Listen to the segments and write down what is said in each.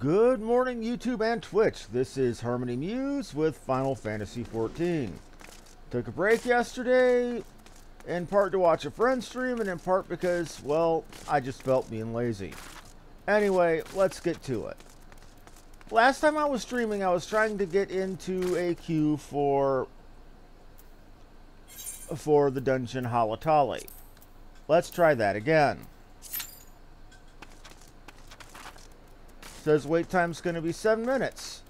Good morning, YouTube and Twitch. This is Harmony Muse with Final Fantasy XIV. Took a break yesterday, in part to watch a friend stream, and in part because, well, I just felt being lazy. Anyway, let's get to it. Last time I was streaming, I was trying to get into a queue for the dungeon Halatali. Let's try that again. Says wait time's going to be 7 minutes.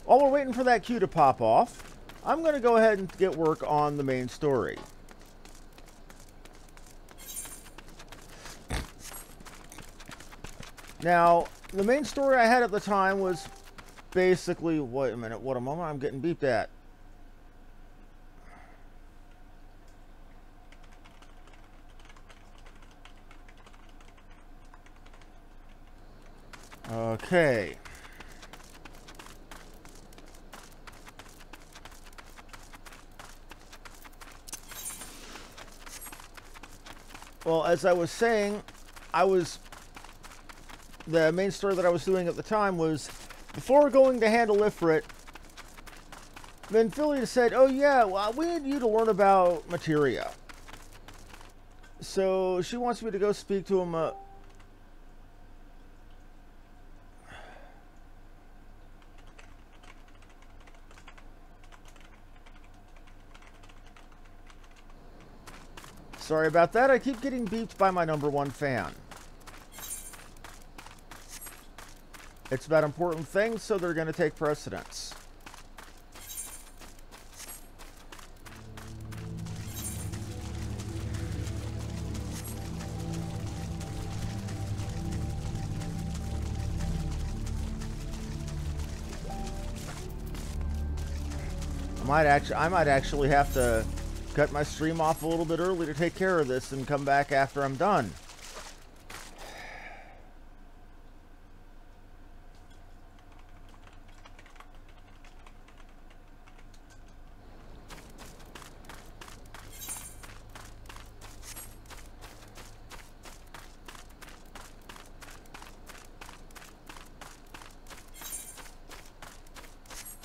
While we're waiting for that queue to pop off, I'm going to go ahead and get work on the main story. Now, the main story I had at the time was basically... Wait a minute, what a moment, I'm getting beeped at. Okay. Well, as I was saying, the main story that I was doing at the time was, before going to handle Ifrit, then Philly said, oh yeah, well, we need you to learn about materia. So she wants me to go speak to him. Sorry about that. I keep getting beeped by my #1 fan. It's about important things, so they're going to take precedence. I might actually have to cut my stream off a little bit early to take care of this and come back after I'm done.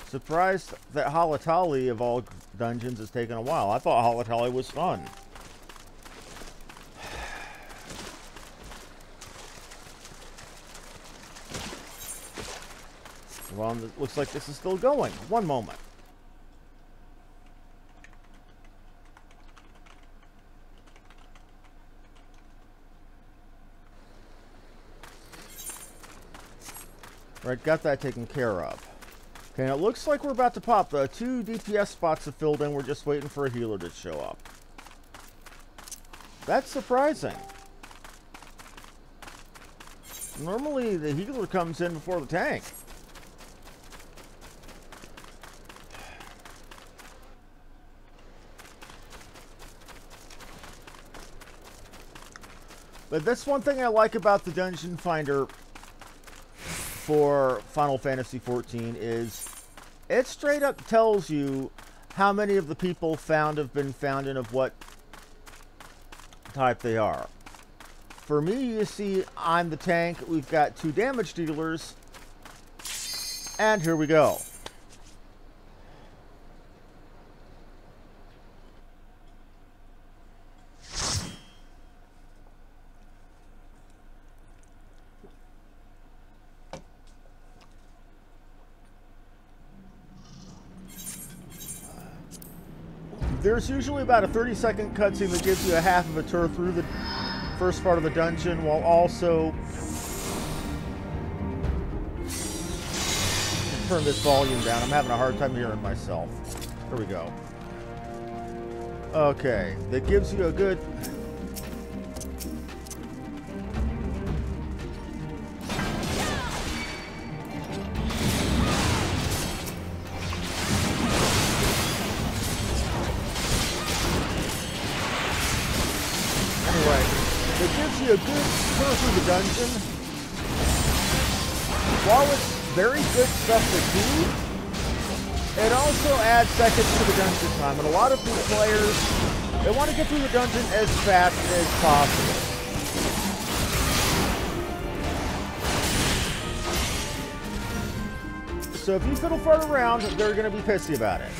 Surprised that Halatali, of all dungeons, has taken a while. I thought Halatali was fun. Well, it looks like this is still going. One moment. Right, got that taken care of. Okay, and it looks like we're about to pop. The 2 DPS spots have filled in. We're just waiting for a healer to show up. That's surprising. Normally, the healer comes in before the tank. But that's one thing I like about the Dungeon Finder for Final Fantasy XIV is it straight up tells you how many of the people found have been found and of what type they are. For me, you see, I'm the tank. We've got 2 damage dealers. And here we go. There's usually about a 30-second cutscene that gives you a half of a tour through the first part of the dungeon, while also... Turn this volume down. I'm having a hard time hearing myself. Here we go. Okay, that gives you a good... It gives you a good tour through the dungeon. While it's very good stuff to do, It also adds seconds to the dungeon time, and a lot of new players, they want to get through the dungeon as fast as possible. So if you fiddle fart around, they're going to be pissy about it.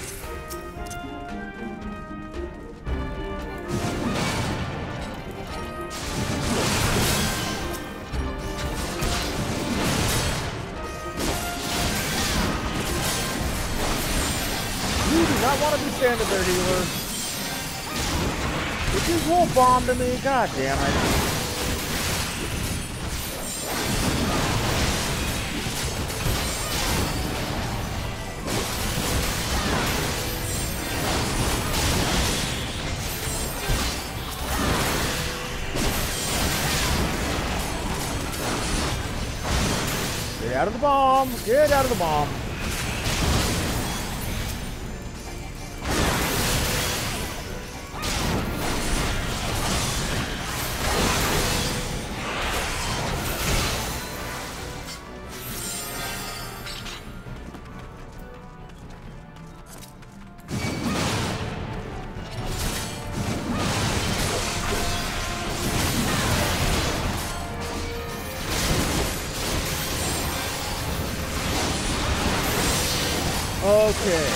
You do not want to be standing there, healer. Did you roll bomb to me? God damn it. Get out of the bomb! Get out of the bomb! Okay.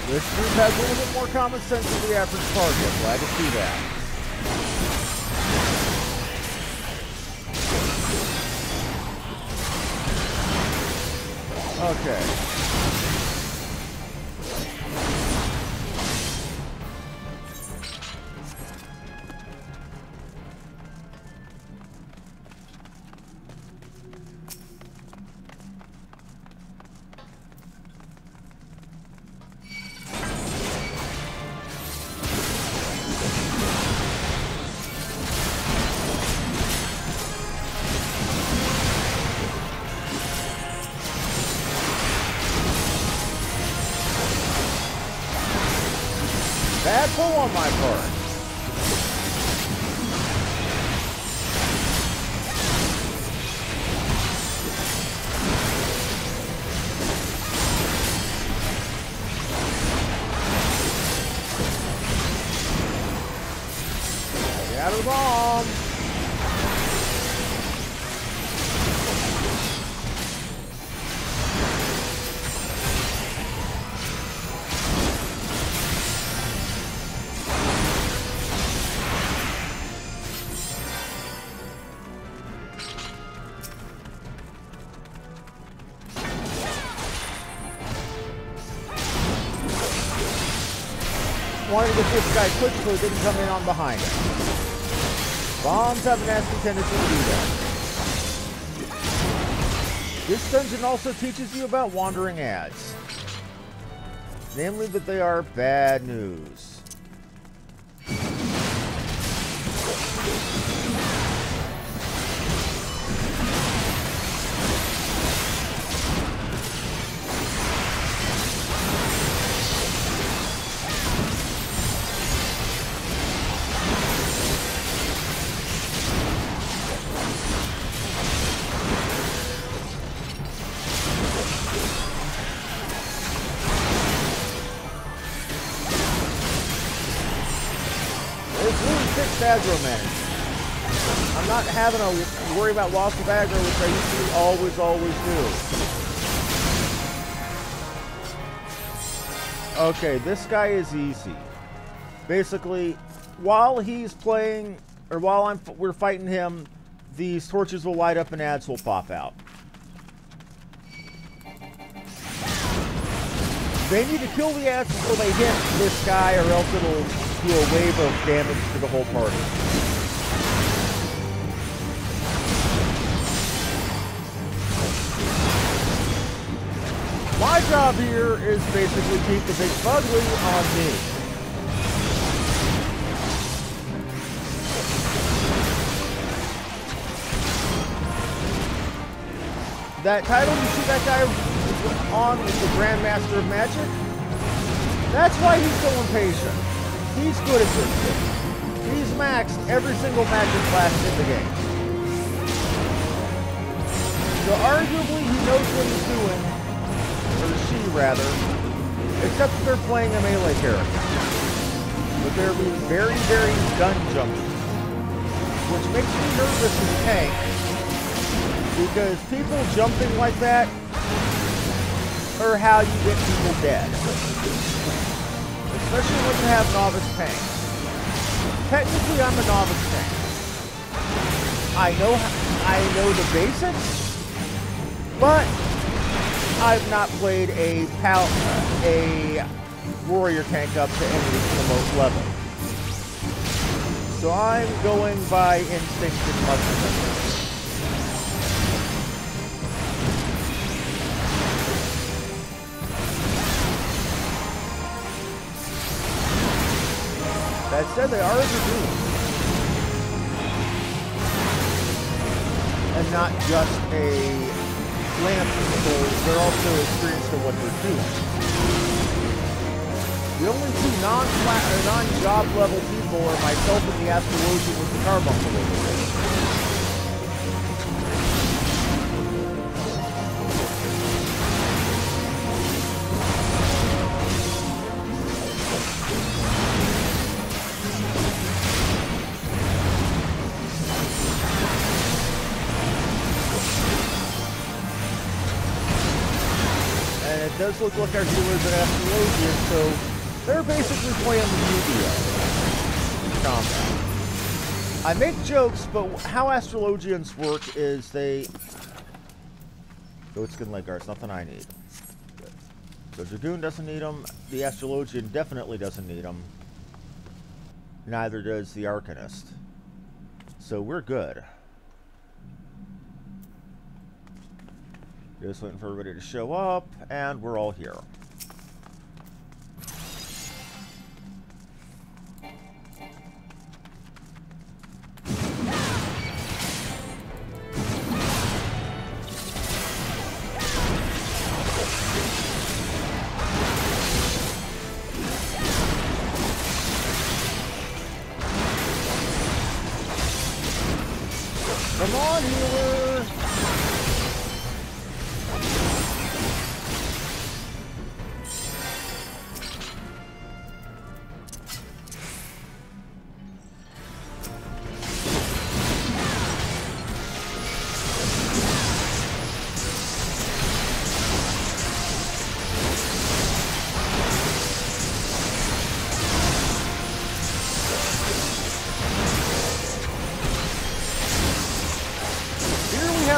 This group has a little bit more common sense than the average target. Glad to see that. Okay. Bad pull on my part. Get out of the bomb. Wanted to get this guy quick so he didn't come in on behind him. Bombs have a nasty tendency to do that. This dungeon also teaches you about wandering ads. Namely that they are bad news. Aggro management. I'm not having to worry about loss of aggro, which I usually always do. Okay, this guy is easy. Basically, while he's playing, or while we're fighting him, these torches will light up and ads will pop out. They need to kill the ads before they hit this guy, or else it'll do a wave of damage to the whole party. My job here is basically keep the big fugly on me. That title, you see that guy on is the Grandmaster of Magic? That's why he's so impatient. He's good at this thing. He's maxed every single magic class in the game. So arguably he knows what he's doing, or she rather, except that they're playing a melee character. But they're being very, very gun jumpy, which makes me nervous as a tank, because people jumping like that are how you get people dead. Especially when you have novice tanks. Technically, I'm a novice tank. I know the basics, but I've not played a warrior tank up to any remote level. So I'm going by instinct and muscle memory. That said, they are doing, and not just a lamp, so they're also experienced in what they're doing. The only two non-job level people are myself and the Astrologian with the carbuncle over there. It does look like our healers and Astrologian, so they're basically playing the Yu-Gi-Oh! Combat. I make jokes, but how Astrologians work is they... Goatskin leg guards, nothing I need. The Dragoon doesn't need them. The Astrologian definitely doesn't need them. Neither does the Arcanist. So we're good. Just waiting for everybody to show up, and we're all here. Come on, healer!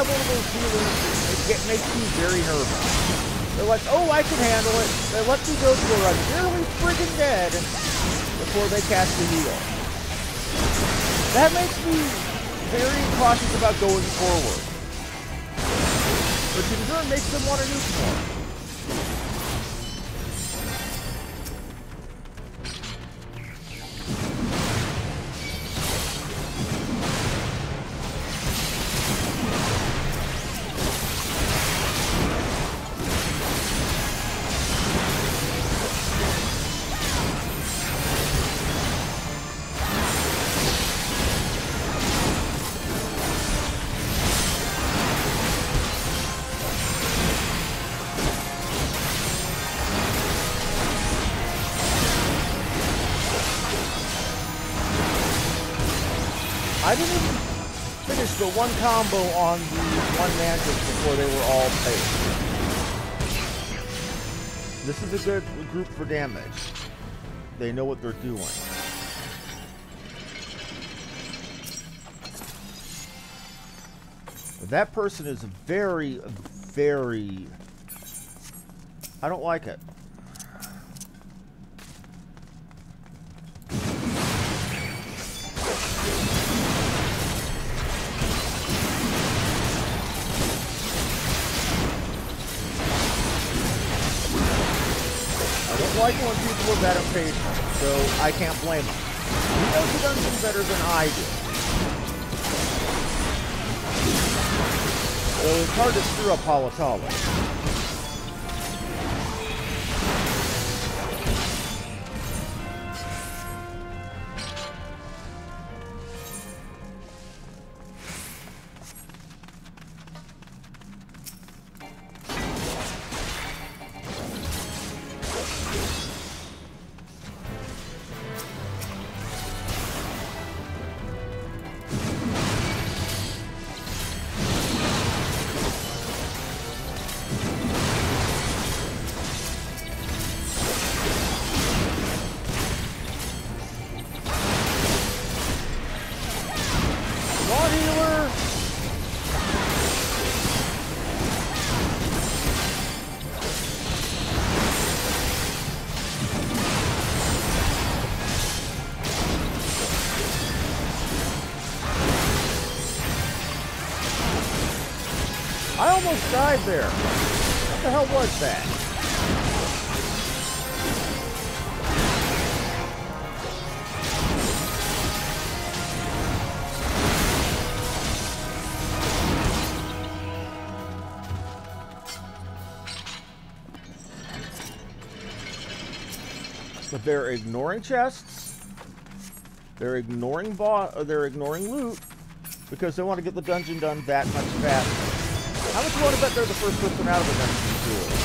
One of those healers, it makes me very nervous. They're like, oh, I can handle it. They let me go till I'm nearly friggin' dead before they cast the heal. That makes me very cautious about going forward. But in turn makes them want to nuke more. I didn't even finish the one combo on the one Mantis before they were all paid. This is a good group for damage. They know what they're doing. That person is very, very... I don't like it. I like when people are bad at patience, so I can't blame them. He knows the dungeon better than I do. So it's hard to screw up Halatali. I almost died there. What the hell was that? But they're ignoring chests. They're ignoring loot because they want to get the dungeon done that much faster. How much you want to bet they're the first person out of the dungeon too?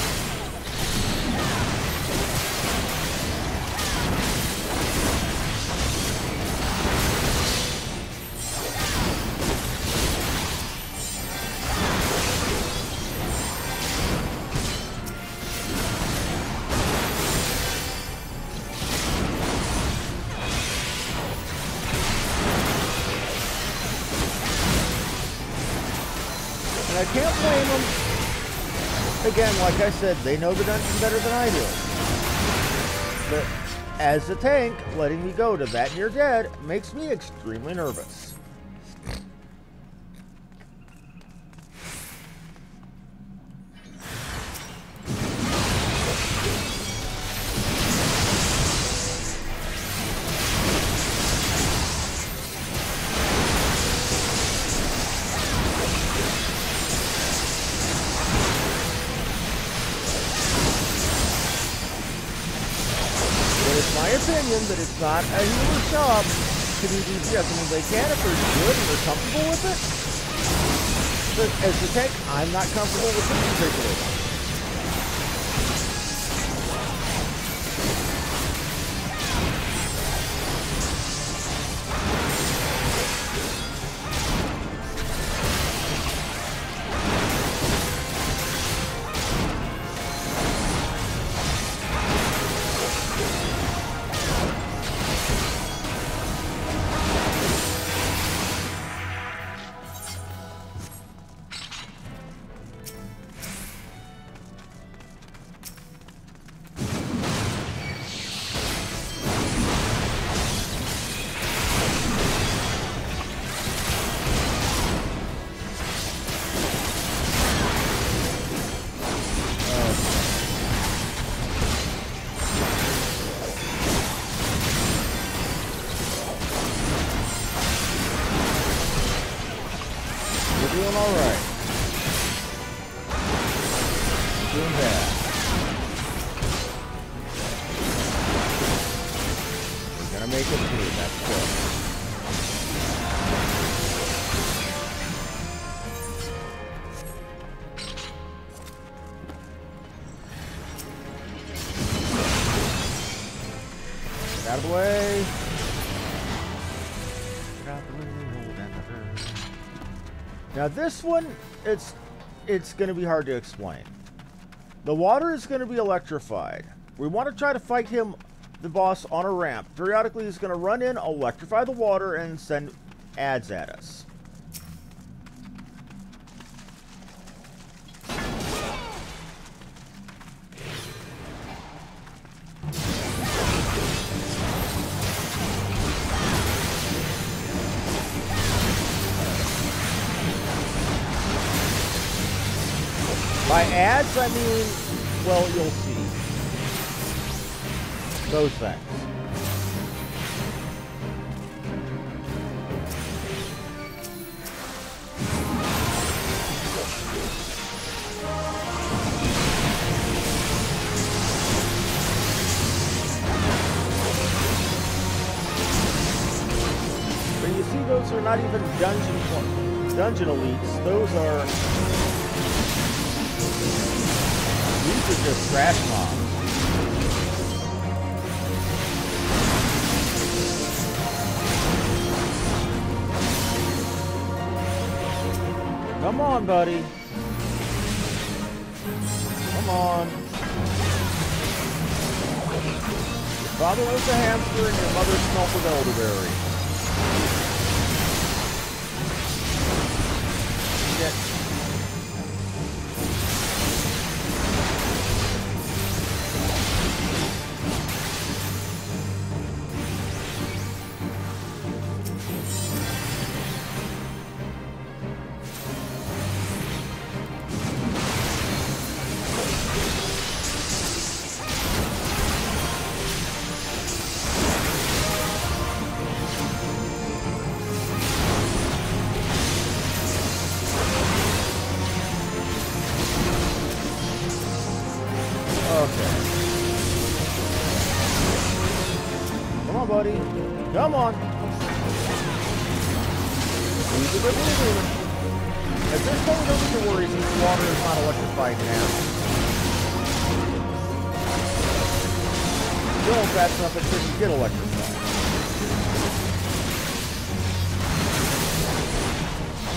And I can't blame them. Again, like I said, they know the dungeon better than I do. But as a tank, letting me go to that near dead makes me extremely nervous. My opinion that it's not a healer's job to do DPS. I mean, they can if they're good and they're comfortable with it. But as a tank, I'm not comfortable with this particular one. Doing all right. Doing bad. We're gonna make it through. That's good. Get out of the way. Get out of the way. Now this one, it's going to be hard to explain. The water is going to be electrified. We want to try to fight him, the boss, on a ramp. Periodically he's going to run in, electrify the water, and send adds at us. By ads, I mean, well, you'll see. Those things. But you see, those are not even dungeon elites. Those are... These are just trash mobs. Come on, buddy. Come on. Your father was a hamster and your mother smelt with elderberry. Shit. Come on. At this point, we don't need to worry since water is not electrified now. Still, if that's enough, it shouldn't get electrified.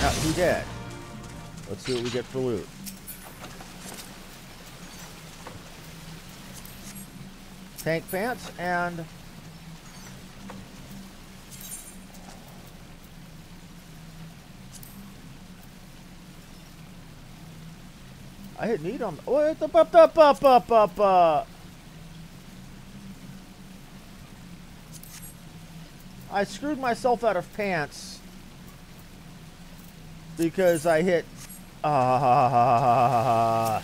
Now, he dead. Let's see what we get for loot. Tank pants and... I hit need on... What the... I screwed myself out of pants because I hit... I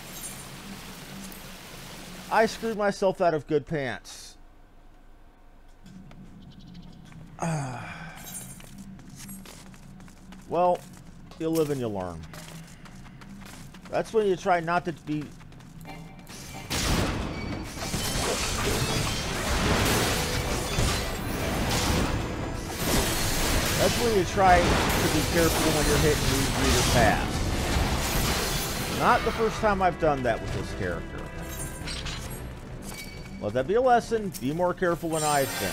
screwed myself out of good pants. Well, you live and you learn. That's when you try not to be... That's when you try to be careful when you're hitting these reader paths. Not the first time I've done that with this character. Let that be a lesson. Be more careful than I've been.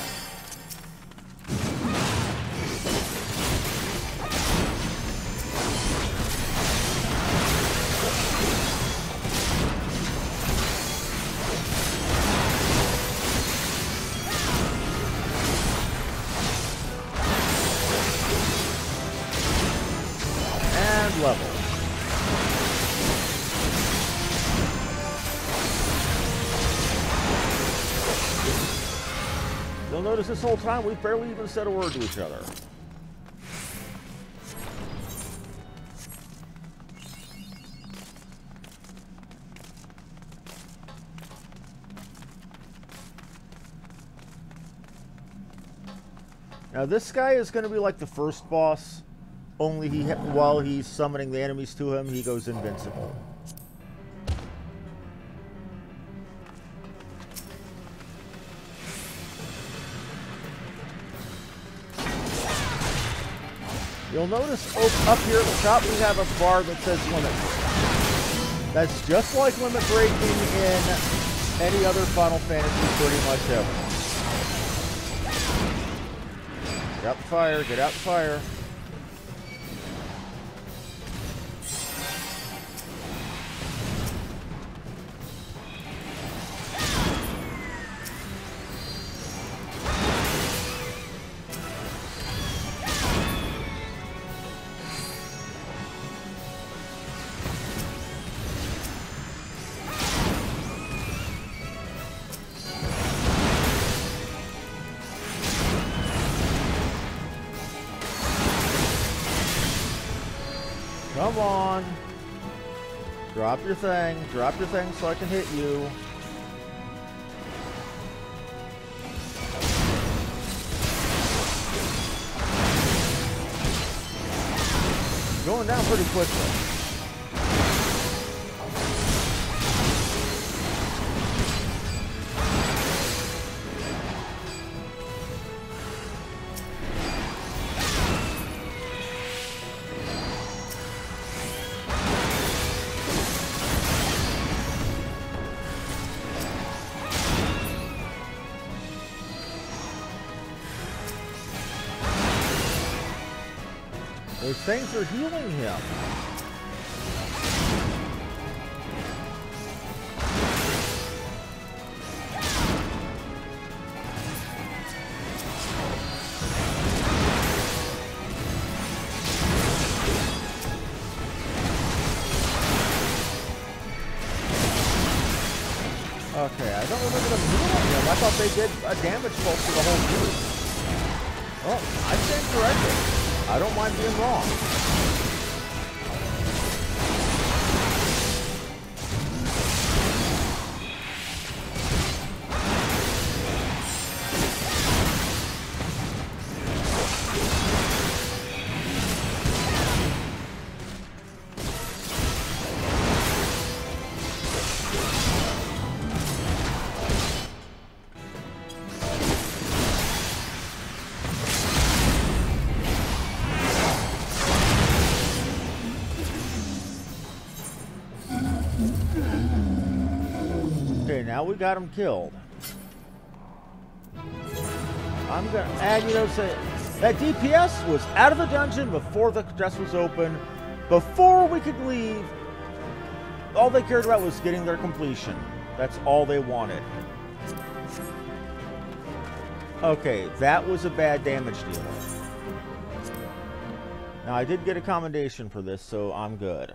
Level. You'll notice this whole time we've barely even said a word to each other. Now this guy is going to be like the first boss. Only while he's summoning the enemies to him, he goes invincible. You'll notice up here at the top we have a bar that says limit break. That's just like limit breaking in any other Final Fantasy pretty much ever. Get out the fire, get out the fire. Come on. Drop your thing. Drop your thing so I can hit you. Going down pretty quickly. Those things are healing him. Okay, I don't remember them healing him. I thought they did a damage pulse to the whole group. Well, I stand corrected. I don't mind being wrong. now we got him killed. I'm gonna add, you know, say that DPS was out of the dungeon before the chest was open, before we could leave. All they cared about was getting their completion. That's all they wanted. Okay, that was a bad damage dealer. Now, I did get a commendation for this, so I'm good.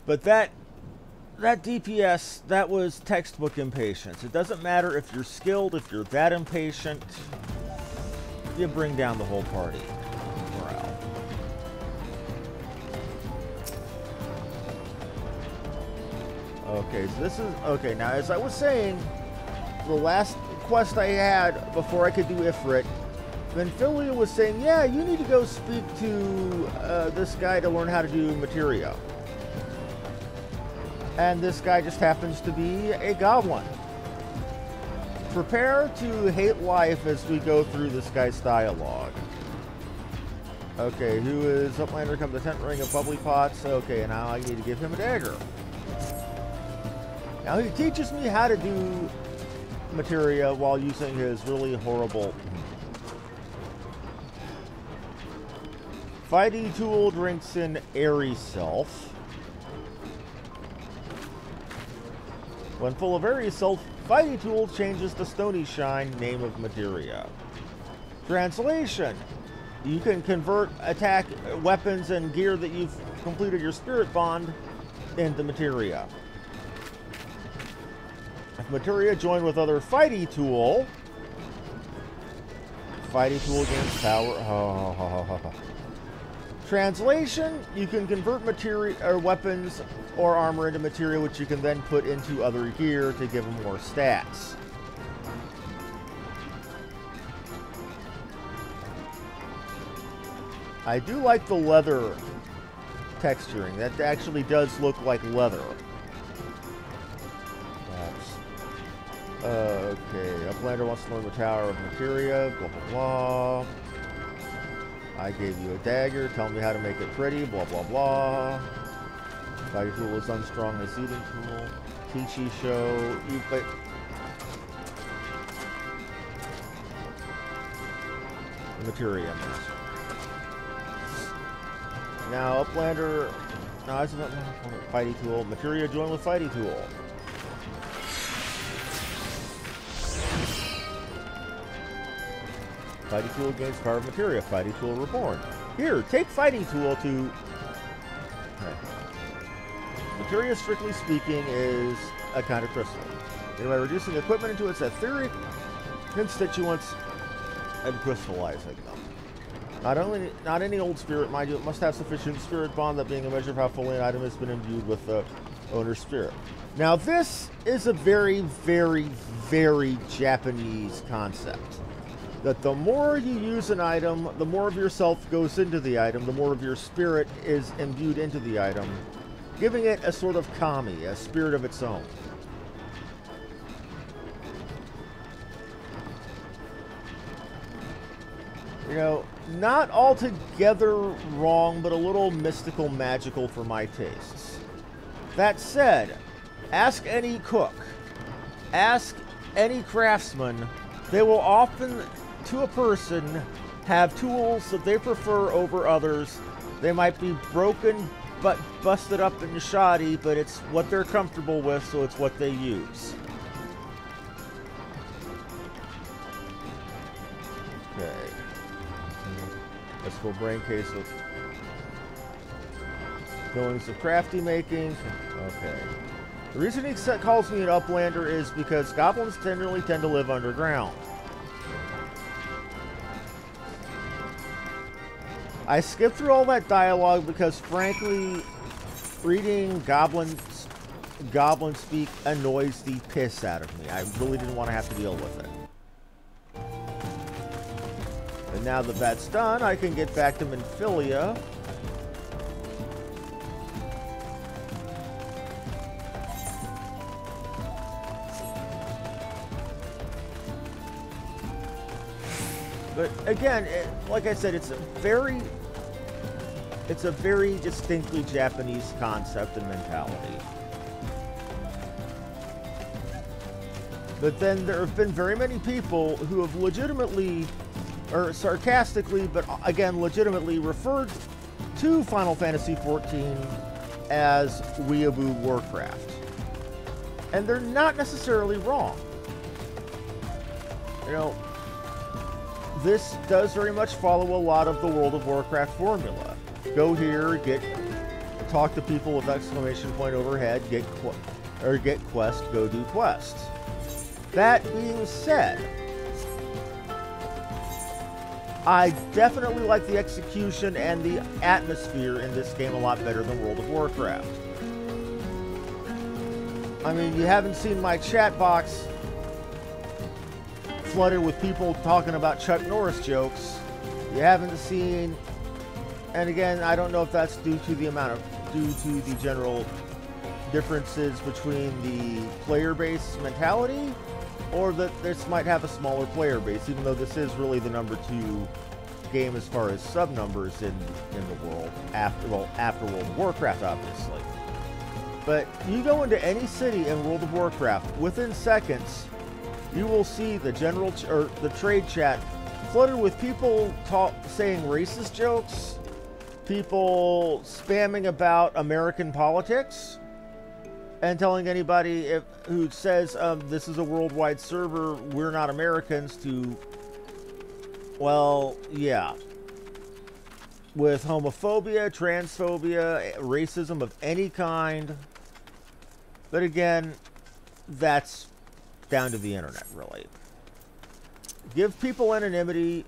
But that DPS, that was textbook impatience. It doesn't matter if you're skilled, if you're that impatient, you bring down the whole party. Morale. Okay, so this is... Okay, now, as I was saying, the last quest I had before I could do Ifrit, Venphilia was saying, yeah, you need to go speak to this guy to learn how to do materia. And this guy just happens to be a goblin. Prepare to hate life as we go through this guy's dialogue. Okay, who is Uplander? Come the tent ring of bubbly pots. Okay, now I need to give him a dagger. Now he teaches me how to do materia while using his really horrible fighting tool. Drinks in airy self. When full of airy self, fighting tool changes to stony shine, name of materia. Translation: you can convert attack weapons and gear that you've completed your spirit bond into materia. Materia joined with other fighty tool. Fighty tool gains power. Translation: you can convert materia or weapons or armor into materia, which you can then put into other gear to give them more stats. I do like the leather texturing. That actually does look like leather. Okay, Uplander wants to learn the Tower of Materia, blah, blah, blah. I gave you a dagger, tell me how to make it pretty, blah, blah, blah. Fighting tool is unstrung as eating tool. Teachy show, but the Materia. Now, Uplander, no, it's not Fighty tool. Materia joined with Fighty tool. Fighting tool gains power of materia. Fighting tool reborn. Here, take fighting tool to... Materia, strictly speaking, is a kind of crystal. And by reducing equipment into its etheric constituents and crystallizing them. Not any old spirit, mind you, it must have sufficient spirit bond, that being a measure of how fully an item has been imbued with the owner's spirit. Now, this is a very, very, very Japanese concept. That the more you use an item, the more of yourself goes into the item, the more of your spirit is imbued into the item, giving it a sort of kami, a spirit of its own. You know, not altogether wrong, but a little mystical, magical for my tastes. That said, ask any cook, ask any craftsman, they will often, to a person, have tools that they prefer over others. They might be broken, but busted up and shoddy, but it's what they're comfortable with, so it's what they use. Okay. Let's go brain case with feelings of crafty making. Okay. The reason he calls me an Uplander is because goblins generally tend to live underground. I skipped through all that dialogue because, frankly, reading goblin speak annoys the piss out of me. I really didn't want to have to deal with it. And now that that's done, I can get back to Venphilia. But again, like I said, it's a very It's a very distinctly Japanese concept and mentality. But then there have been very many people who have legitimately, or sarcastically, but again legitimately referred to Final Fantasy XIV as Weeaboo Warcraft. And they're not necessarily wrong. You know, this does very much follow a lot of the World of Warcraft formula. Go here, talk to people with exclamation point overhead, get quest, go do quest. That being said, I definitely like the execution and the atmosphere in this game a lot better than World of Warcraft. I mean, you haven't seen my chat box flooded with people talking about Chuck Norris jokes. You haven't seen, and again, I don't know if that's due to the general differences between the player base mentality, or that this might have a smaller player base, even though this is really the number 2 game as far as sub numbers in the world, after World of Warcraft, obviously. But you go into any city in World of Warcraft, within seconds, you will see the the trade chat flooded with people saying racist jokes, people spamming about American politics, and telling anybody who says this is a worldwide server, we're not Americans, to, well, yeah. With homophobia, transphobia, racism of any kind. But again, that's down to the internet, really. Give people anonymity,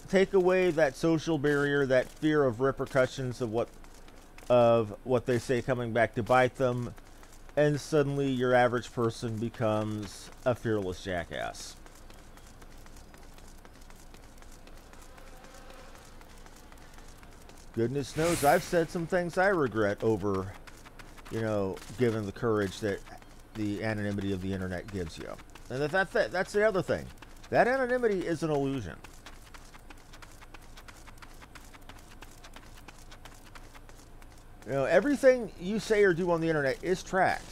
take away that social barrier, that fear of repercussions of what they say coming back to bite them, and suddenly your average person becomes a fearless jackass. Goodness knows I've said some things I regret over, you know, given the courage that the anonymity of the internet gives you. And that's the other thing. That anonymity is an illusion. You know, everything you say or do on the internet is tracked.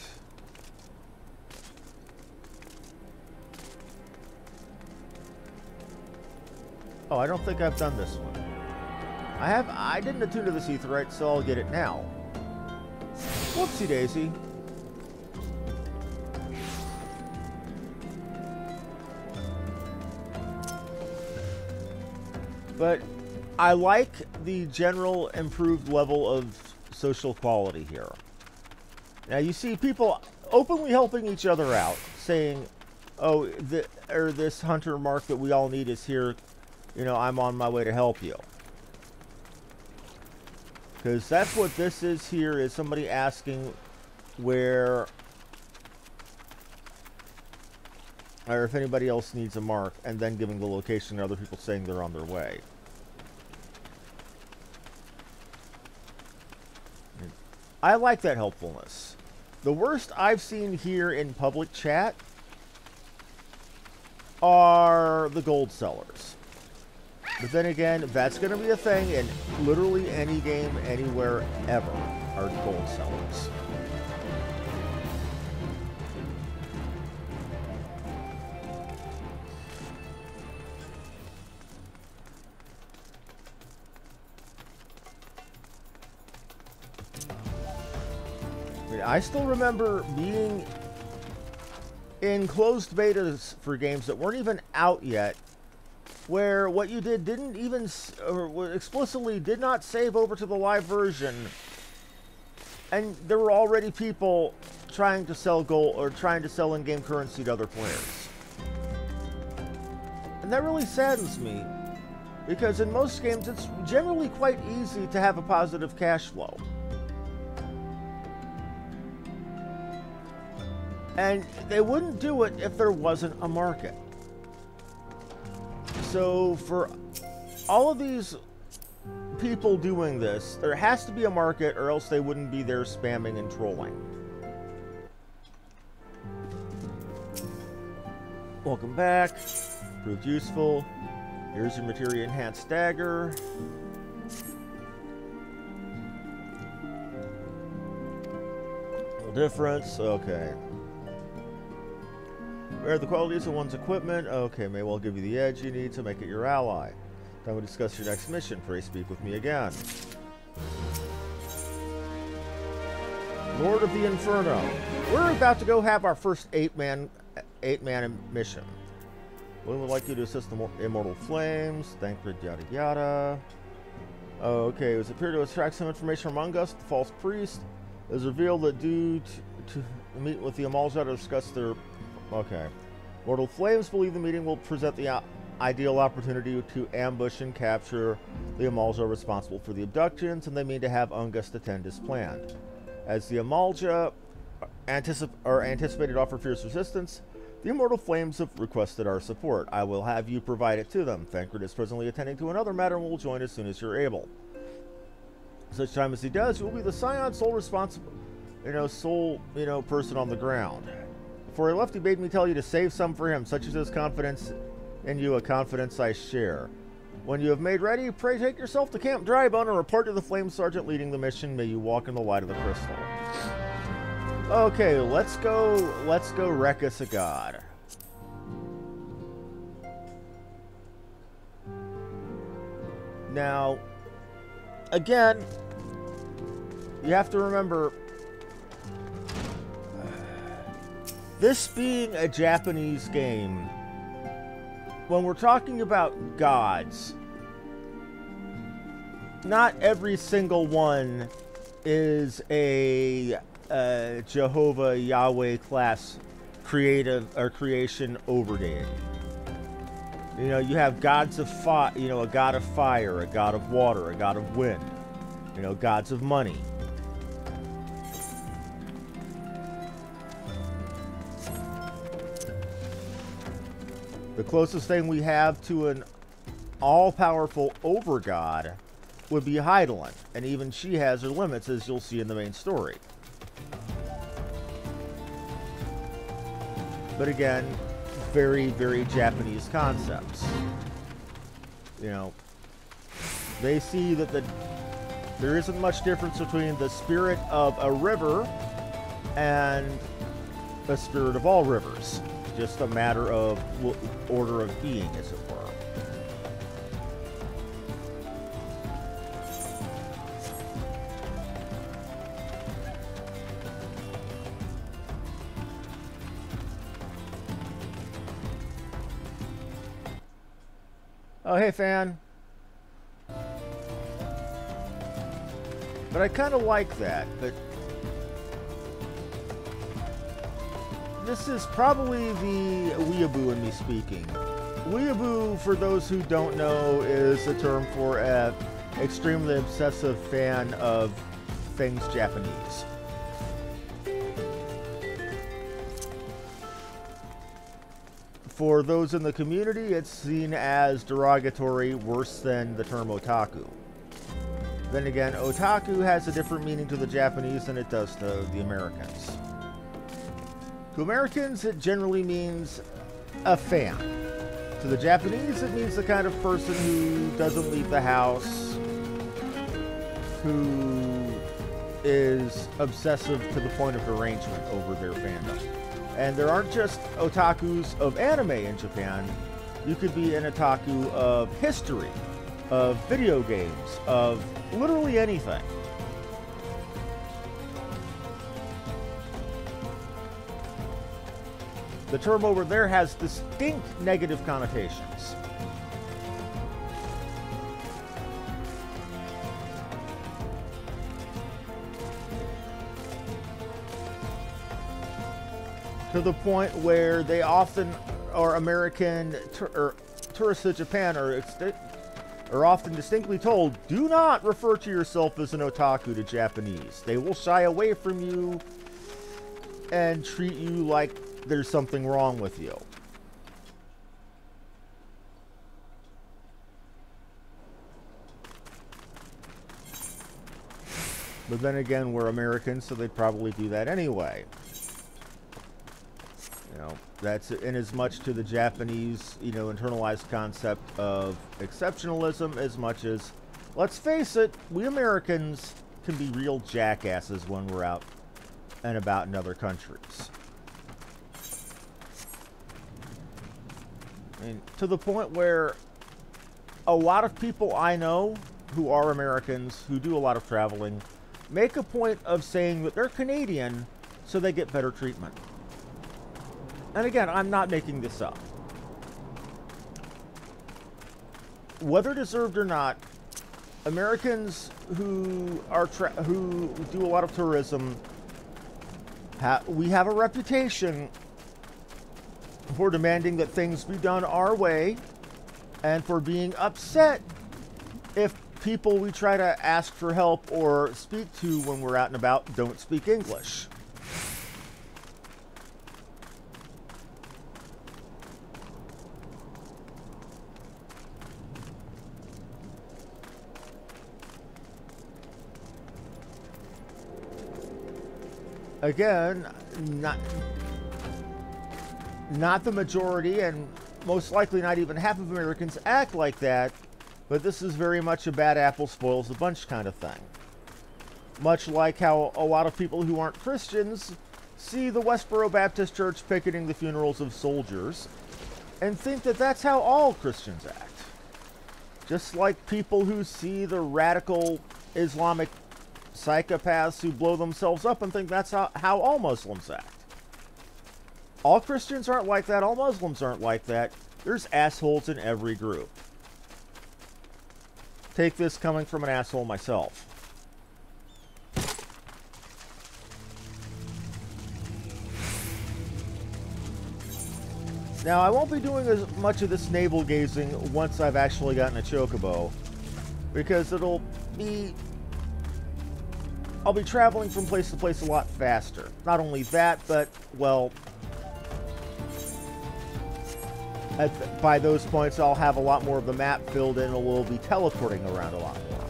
Oh, I don't think I've done this one. I didn't attune to this Aetherite, so I'll get it now. Whoopsie daisy. But I like the general improved level of social quality here. Now you see people openly helping each other out, saying, "Oh, this hunter mark that we all need is here. You know, I'm on my way to help you." Because that's what this is here, is somebody asking where, or if anybody else needs a mark, and then giving the location to other people saying they're on their way. I like that helpfulness. The worst I've seen here in public chat are the gold sellers. But then again, that's going to be a thing in literally any game, anywhere, ever, are gold sellers. I still remember being in closed betas for games that weren't even out yet, where what you did didn't even, or explicitly did not save over to the live version, and there were already people trying to sell gold, or trying to sell in-game currency to other players. And that really saddens me, because in most games it's generally quite easy to have a positive cash flow. And they wouldn't do it if there wasn't a market. So for all of these people doing this, there has to be a market, or else they wouldn't be there spamming and trolling. Welcome back. Proved useful. Here's your materia enhanced dagger. difference. Okay. Where the qualities of one's equipment. Okay, may well give you the edge you need to make it your ally. Then we'll discuss your next mission. Pray speak with me again. Lord of the Inferno. We're about to go have our first eight-man mission. We would like you to assist the Immortal Flames. Thank you, yada yada. Okay, it was appeared to extract some information from among us, the false priest. It was revealed that due to meet with the Amalja to discuss their... Okay. Mortal Flames believe the meeting will present the ideal opportunity to ambush and capture the Amalja responsible for the abductions, and they mean to have Ungust attend as planned. As the Amalja anticipated offer fierce resistance, the Immortal Flames have requested our support. I will have you provide it to them. Thancred is presently attending to another matter and will join as soon as you're able. Such time as he does, you will be the Scion sole responsible, person on the ground. Before he left, he bade me tell you to save some for him, such as his confidence in you, a confidence I share. When you have made ready, pray take yourself to Camp Drybone and report to the Flame Sergeant leading the mission. May you walk in the light of the crystal. Okay, let's go wreck us a god. Now, again, you have to remember, this being a Japanese game, when we're talking about gods, not every single one is a Jehovah Yahweh class creation overdeity. You know, you have gods of fire, a god of fire, a god of water, a god of wind, gods of money. The closest thing we have to an all-powerful overgod would be Heidelin, and even she has her limits, as you'll see in the main story. But again, very, very Japanese concepts. They see that there isn't much difference between the spirit of a river and the spirit of all rivers. Just a matter of order of being, as it were. Oh, hey, fan. But I kind of like that, but this is probably the weeaboo in me speaking. Weeaboo, for those who don't know, is a term for an extremely obsessive fan of things Japanese. For those in the community, it's seen as derogatory, worse than the term otaku. Then again, otaku has a different meaning to the Japanese than it does to the Americans. To Americans, it generally means a fan. To the Japanese, it means the kind of person who doesn't leave the house, who is obsessive to the point of derangement over their fandom. And there aren't just otakus of anime in Japan. You could be an otaku of history, of video games, of literally anything. The term over there has distinct negative connotations. To the point where they often, or American tourists to Japan are often distinctly told, do not refer to yourself as an otaku to Japanese. They will shy away from you and treat you like there's something wrong with you. But then again, we're Americans, so they'd probably do that anyway. That's in as much to the Japanese, internalized concept of exceptionalism as much as, let's face it, we Americans can be real jackasses when we're out and about in other countries. I mean, to the point where a lot of people I know who are Americans, who do a lot of traveling, make a point of saying that they're Canadian so they get better treatment. And again, I'm not making this up. Whether deserved or not, Americans who do a lot of tourism, we have a reputation for demanding that things be done our way, and for being upset if people we try to ask for help or speak to when we're out and about don't speak English. Again, not the majority, and most likely not even half of Americans act like that, but this is very much a bad apple spoils the bunch kind of thing. Much like how a lot of people who aren't Christians see the Westboro Baptist Church picketing the funerals of soldiers and think that that's how all Christians act. Just like people who see the radical Islamic psychopaths who blow themselves up and think that's how all Muslims act. All Christians aren't like that. All Muslims aren't like that. There's assholes in every group. Take this coming from an asshole myself. Now, I won't be doing as much of this navel gazing once I've actually gotten a chocobo, because I'll be traveling from place to place a lot faster. Not only that, but, well, by those points, I'll have a lot more of the map filled in, and we'll be teleporting around a lot more.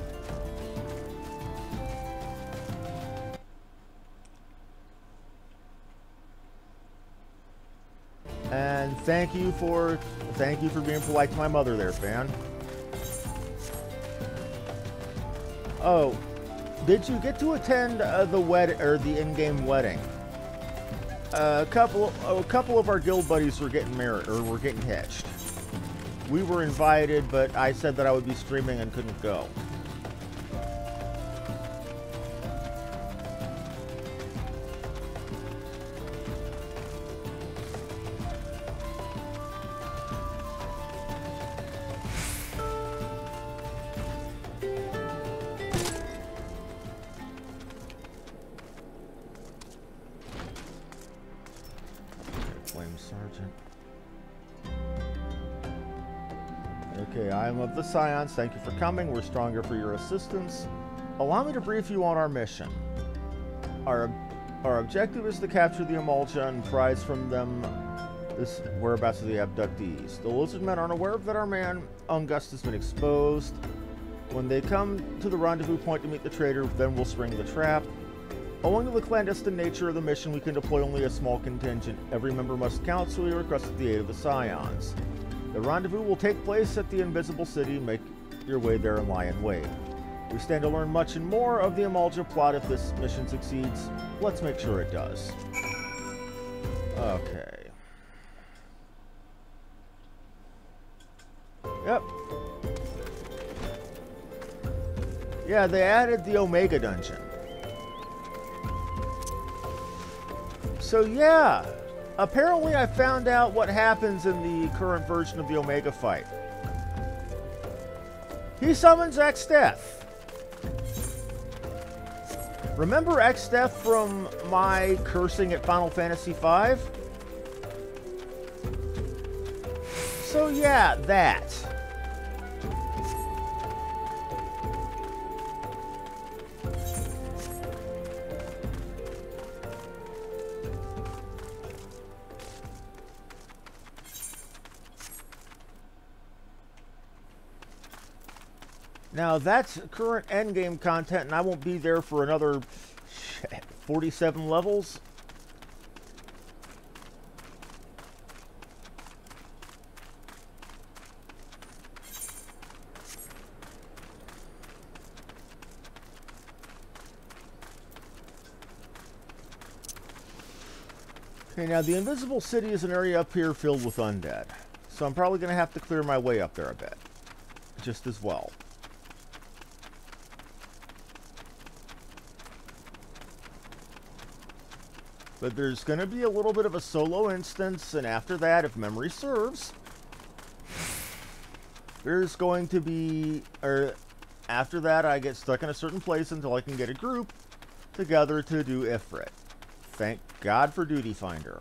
And thank you for being polite to my mother there, fan. Oh, did you get to attend the in-game wedding? A couple of our guild buddies were getting married, or were getting hitched. We were invited, but I said that I would be streaming and couldn't go. Okay, I am of the Scions. Thank you for coming. We're stronger for your assistance. Allow me to brief you on our mission. Our objective is to capture the Emulja and prize from them this whereabouts of the abductees. The lizard men aren't aware that our man Ungust has been exposed. When they come to the rendezvous point to meet the traitor, then we'll spring the trap. Owing to the clandestine nature of the mission, we can deploy only a small contingent. Every member must count, so we requested the aid of the Scions. The rendezvous will take place at the Invisible City. Make your way there and lie in wait. We stand to learn much and more of the Emulja plot if this mission succeeds. Let's make sure it does. Okay. Yep. Yeah, they added the Omega Dungeon. So yeah, apparently I found out what happens in the current version of the Omega fight. He summons XIV. Remember XIV from my cursing at Final Fantasy V? So yeah, that. Now, that's current endgame content, and I won't be there for another 47 levels. Okay, now the Invisible City is an area up here filled with undead. So I'm probably going to have to clear my way up there a bit. Just as well. But there's going to be a little bit of a solo instance, and after that, if memory serves, there's going to be, or after that, I get stuck in a certain place until I can get a group together to do Ifrit. Thank God for Duty Finder.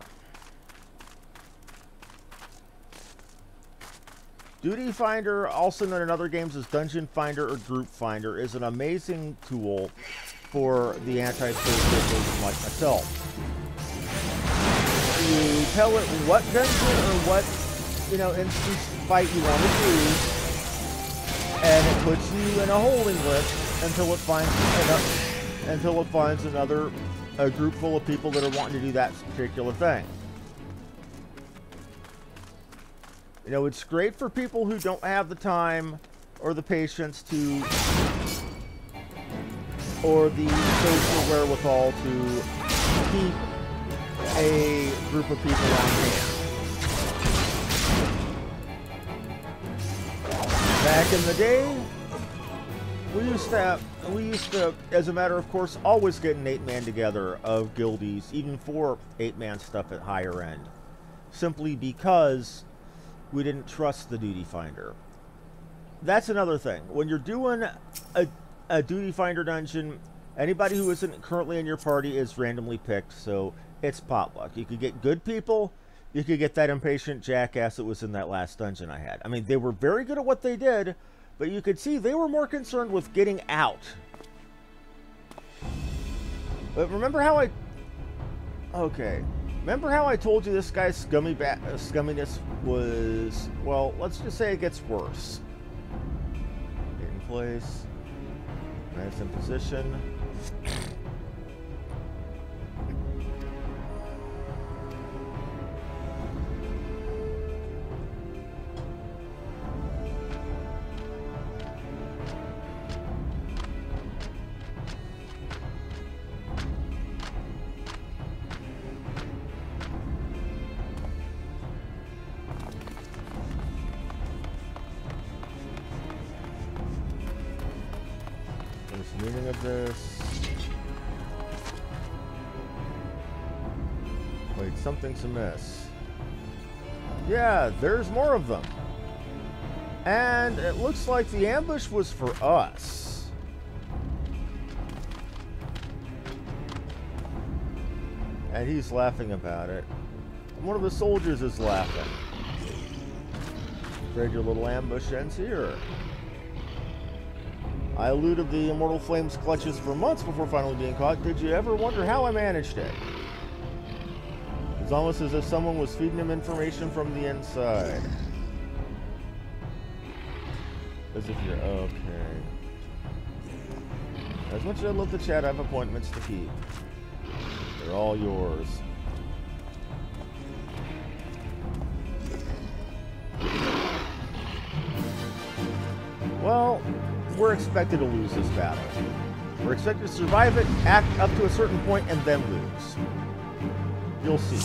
Duty Finder, also known in other games as Dungeon Finder or Group Finder, is an amazing tool for the anti-social agent like myself. You tell it what dungeon or what, instance fight you want to do, and it puts you in a holding list until it finds a group full of people that are wanting to do that particular thing. It's great for people who don't have the time or the patience to, or the social wherewithal to keep a group of people on hand. Back in the day, we used to, as a matter of course, always get an 8-man together of guildies, even for 8-man stuff at higher end, simply because we didn't trust the Duty Finder. That's another thing. When you're doing a Duty Finder dungeon, anybody who isn't currently in your party is randomly picked, so it's potluck. You could get good people, you could get that impatient jackass that was in that last dungeon I had. I mean, they were very good at what they did, but you could see they were more concerned with getting out. But remember how I told you this guy's scumminess was, well, let's just say it gets worse. Get in place. Nice in position. Meaning of this. Wait, something's amiss. Yeah, there's more of them. And it looks like the ambush was for us. And he's laughing about it. And one of the soldiers is laughing. Afraid your little ambush ends here. I eluded the Immortal Flame's clutches for months before finally being caught. Did you ever wonder how I managed it? It's almost as if someone was feeding him information from the inside. As if you're okay. As much as I love the chat, I have appointments to keep. They're all yours. Well, we're expected to lose this battle. We're expected to survive it, act up to a certain point, and then lose. You'll see.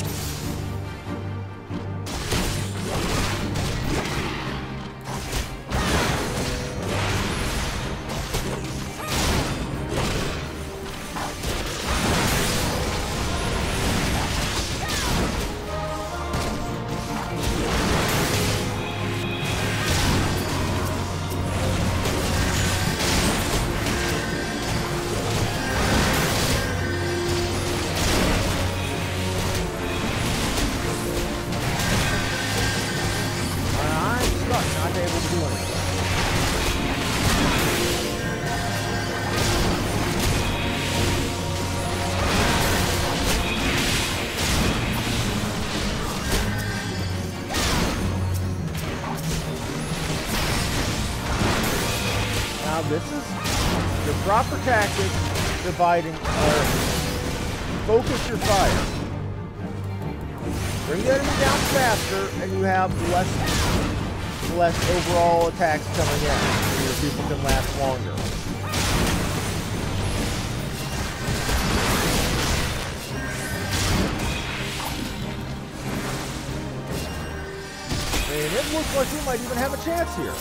This is the proper tactic, dividing, focus your fire. Bring the enemy down faster, and you have less overall attacks coming in, and your people can last longer. And it looks like we might even have a chance here.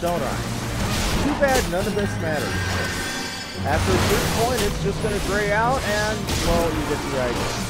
Don't I? Too bad none of this matters. After a certain point, it's just going to gray out, and, well, you get the idea.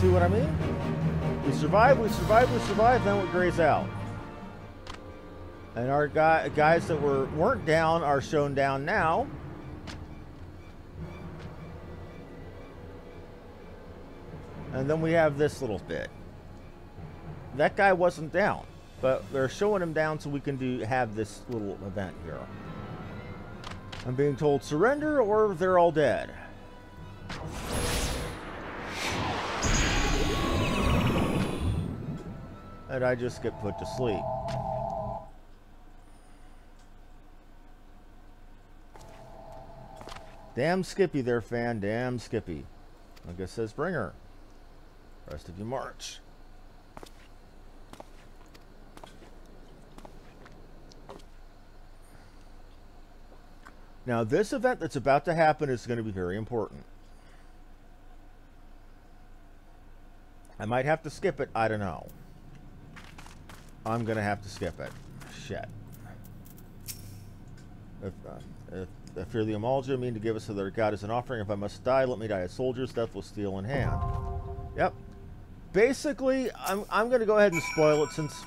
See what I mean? We survive, then it grays out. And our guys that weren't down are shown down now. And then we have this little bit. That guy wasn't down, but they're showing him down so we can have this little event here. I'm being told surrender or they're all dead. And I just get put to sleep. Damn Skippy there, fan. Damn Skippy. I guess says bring her. Rest of you march. Now this event that's about to happen is going to be very important. I might have to skip it. I don't know. I'm going to have to skip it. Shit. If fear the Amalja mean to give us to their god as an offering. If I must die, let me die as soldiers. Death with steel in hand. Yep. Basically, I'm going to go ahead and spoil it since,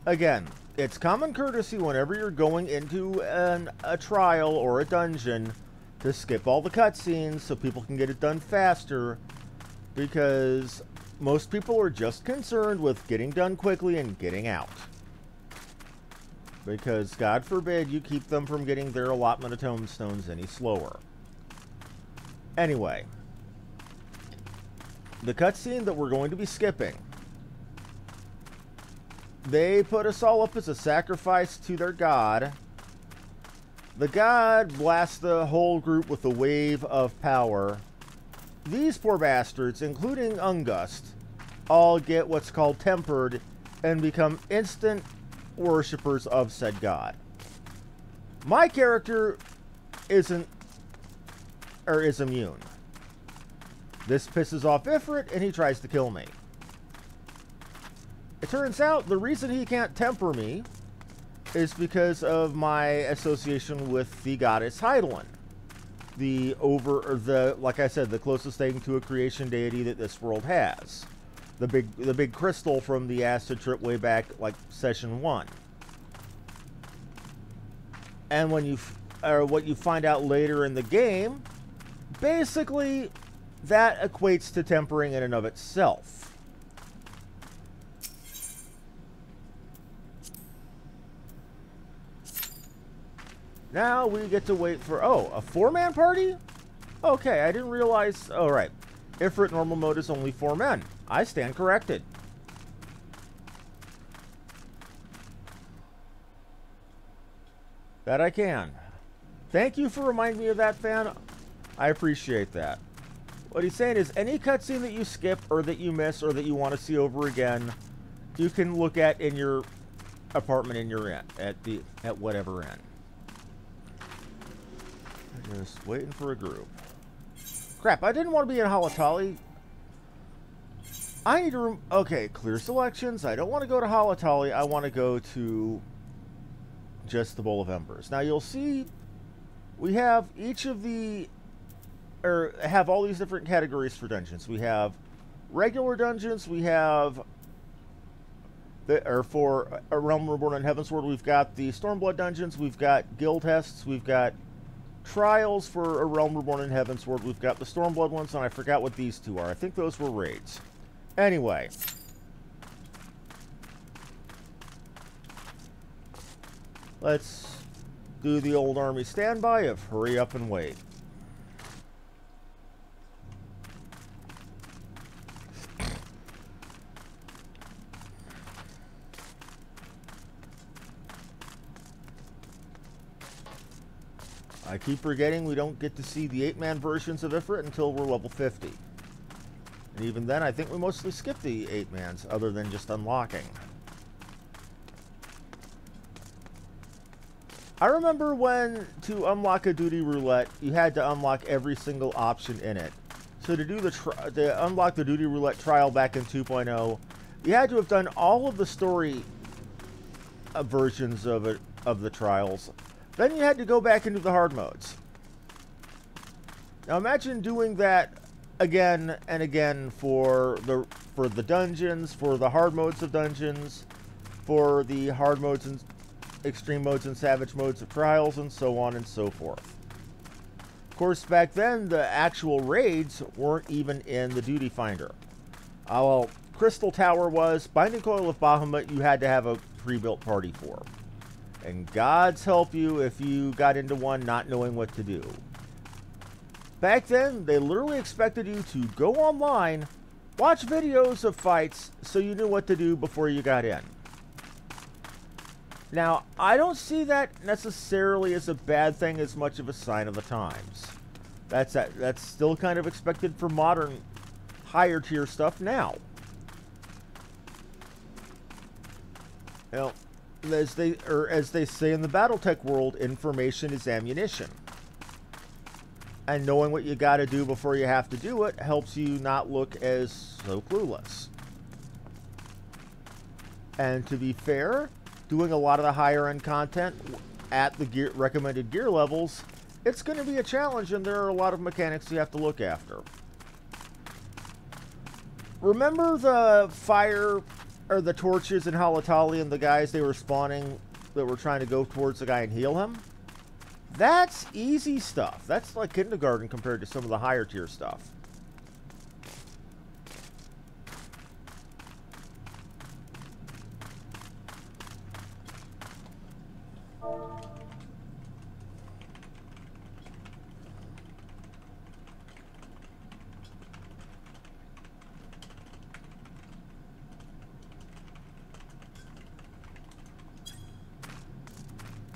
again, it's common courtesy whenever you're going into a trial or a dungeon to skip all the cutscenes so people can get it done faster, because most people are just concerned with getting done quickly and getting out. Because, God forbid, you keep them from getting their allotment of tombstones any slower. Anyway, the cutscene that we're going to be skipping, they put us all up as a sacrifice to their god. The god blasts the whole group with a wave of power. These poor bastards, including Ungust, all get what's called tempered and become instant worshippers of said god. My character is immune. This pisses off Ifrit and he tries to kill me. It turns out the reason he can't temper me is because of my association with the goddess Halatali. Like I said, the closest thing to a creation deity that this world has. The big crystal from the acid trip way back, like session 1. And what you find out later in the game, basically that equates to tempering in and of itself. Now we get to wait for, oh, a 4-man party? Okay, I didn't realize, oh right. Ifrit normal mode is only 4 men. I stand corrected. That I can. Thank you for reminding me of that, fan. I appreciate that. What he's saying is any cutscene that you skip or that you miss or that you want to see over again, you can look at in your apartment in your inn, at whatever inn. Just waiting for a group. Crap, I didn't want to be in Halatali. I need to... Okay, clear selections. I don't want to go to Halatali. I want to go to just the Bowl of Embers. Now, you'll see we have each of the... Or have all these different categories for dungeons. We have regular dungeons. We have... for A Realm Reborn in Heavensward, we've got the Stormblood dungeons. We've got guild tests. We've got trials for A Realm Reborn in Heavensward. We've got the Stormblood ones, and I forgot what these two are. I think those were raids. Anyway. Let's do the old army standby of hurry up and wait. I keep forgetting we don't get to see the 8-man versions of Ifrit until we're level 50. And even then, I think we mostly skip the 8-mans, other than just unlocking. I remember when, to unlock a duty roulette, you had to unlock every single option in it. So to do to unlock the duty roulette trial back in 2.0, you had to have done all of the story versions of the trials. Then you had to go back into the hard modes. Now imagine doing that again and again for the dungeons, for the hard modes of dungeons, for the hard modes and extreme modes and savage modes of trials, and so on and so forth. Of course, back then the actual raids weren't even in the duty finder. Well, Crystal Tower was. Binding Coil of Bahamut you had to have a pre-built party for. And God's help you if you got into one not knowing what to do. Back then, they literally expected you to go online, watch videos of fights, so you knew what to do before you got in. Now, I don't see that necessarily as a bad thing as much of a sign of the times. That's still kind of expected for modern, higher tier stuff now. You know, as they say in the BattleTech world, information is ammunition. And knowing what you got to do before you have to do it helps you not look as so clueless. And to be fair, doing a lot of the higher end content at the recommended gear levels, it's going to be a challenge, and there are a lot of mechanics you have to look after. Remember the fire or the torches in Halatali and the guys they were spawning that were trying to go towards the guy and heal him? That's easy stuff. That's like kindergarten compared to some of the higher tier stuff.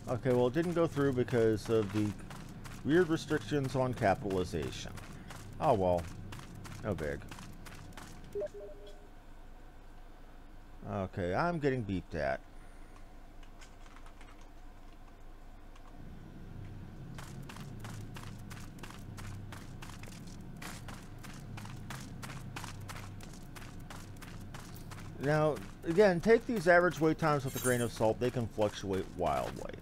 Okay, well, it didn't go through because of the weird restrictions on capitalization. Oh, well. No big. Okay, I'm getting beeped at. Now, again, take these average wait times with a grain of salt. They can fluctuate wildly.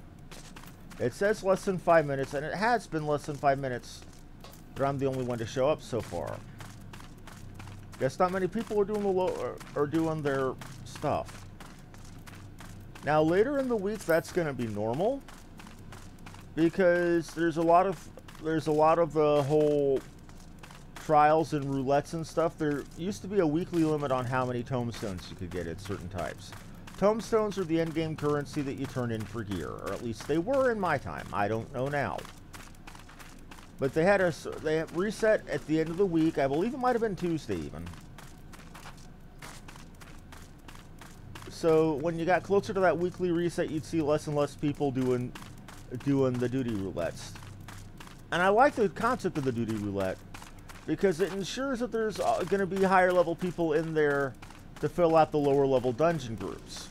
It says less than 5 minutes, and it has been less than 5 minutes, but I'm the only one to show up so far. Guess not many people are doing their stuff. Now, later in the week, that's going to be normal, because there's a lot of the whole trials and roulettes and stuff. There used to be a weekly limit on how many tombstones you could get at certain types. Tombstones are the endgame currency that you turn in for gear, or at least they were in my time. I don't know now. But they had reset at the end of the week. I believe it might have been Tuesday even. So when you got closer to that weekly reset, you'd see less and less people doing the duty roulettes. And I like the concept of the duty roulette, because it ensures that there's going to be higher level people in there to fill out the lower level dungeon groups.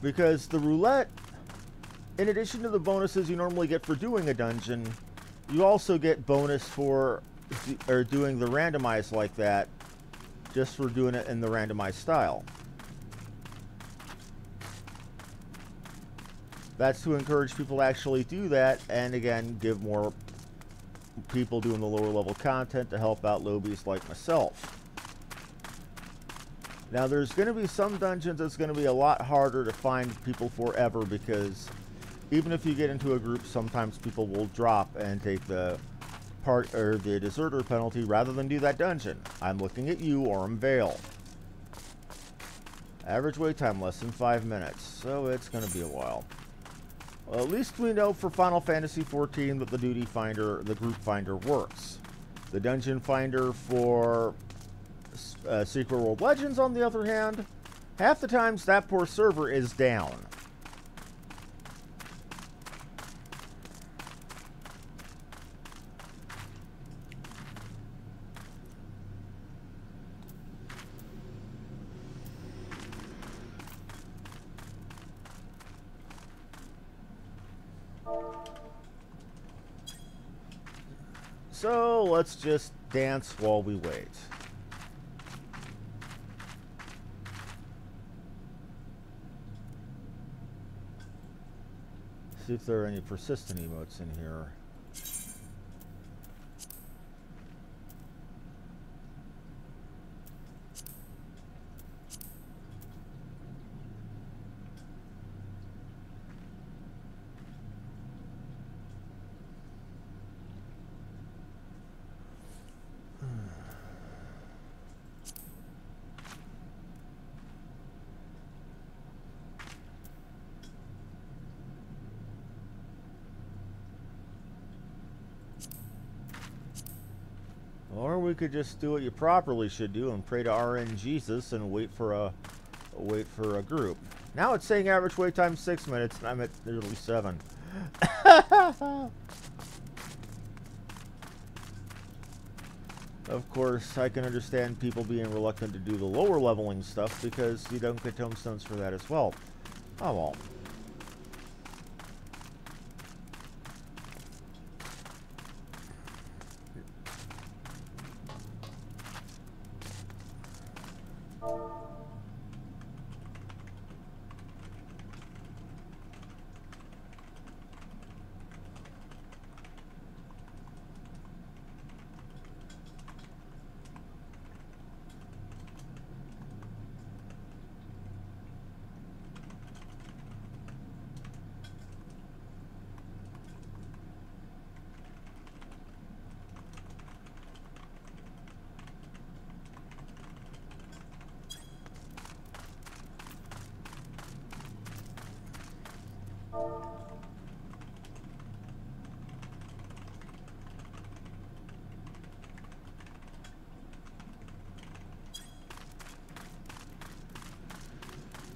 Because the roulette, in addition to the bonuses you normally get for doing a dungeon, you also get bonus for doing the randomized like that, just for doing it in the randomized style. That's to encourage people to actually do that, and again, give more people doing the lower level content to help out lobies like myself. Now, there's going to be some dungeons that's going to be a lot harder to find people for ever, because even if you get into a group, sometimes people will drop and take the the deserter penalty rather than do that dungeon. I'm looking at you, Orem Vale. Average wait time less than 5 minutes, so it's going to be a while. Well, at least we know for Final Fantasy XIV that the duty finder, the group finder, works. The dungeon finder for Secret World Legends, on the other hand, half the times that poor server is down. So let's just dance while we wait. See if there are any persistent emotes in here. Or we could just do what you properly should do and pray to RN Jesus and wait for a group. Now it's saying average wait time 6 minutes, and I'm at nearly 7. Of course, I can understand people being reluctant to do the lower leveling stuff because you don't get tombstones for that as well. Oh well.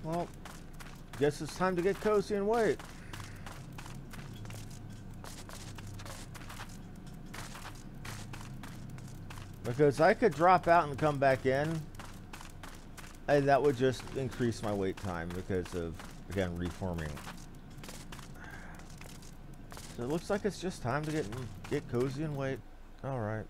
Well, guess it's time to get cozy and wait. Because I could drop out and come back in, and that would just increase my wait time because of, again, reforming. So it looks like it's just time to get cozy and wait. All right.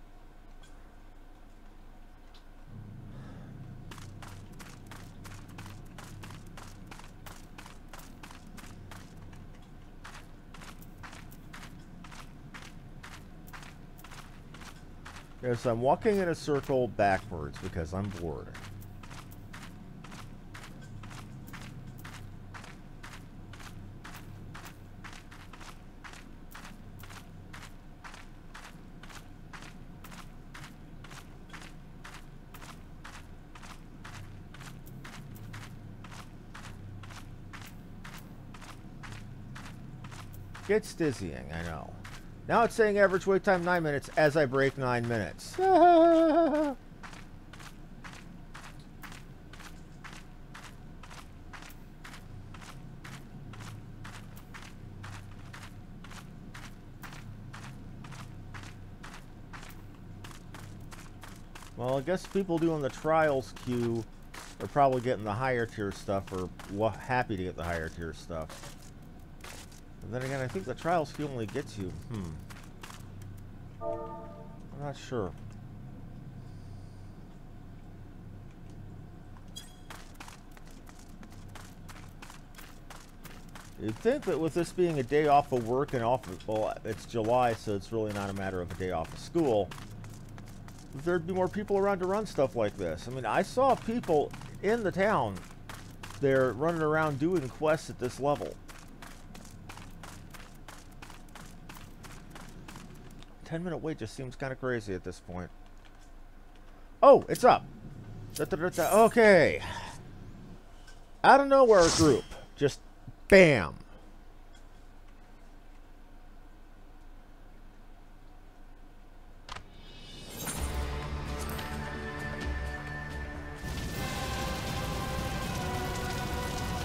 Yes, I'm walking in a circle backwards because I'm bored. Gets dizzying, I know. Now it's saying average wait time 9 minutes as I break 9 minutes. Well, I guess people doing the trials queue are probably getting the higher tier stuff, or happy to get the higher tier stuff. But then again, I think the trials queue only gets you. I'm not sure. You'd think that with this being a day off of work and off of, well, it's July, so it's really not a matter of a day off of school, there'd be more people around to run stuff like this. I mean, I saw people in the town there running around doing quests at this level. 10-minute wait just seems kind of crazy at this point. Oh, it's up. Okay. Out of nowhere, group. Just bam.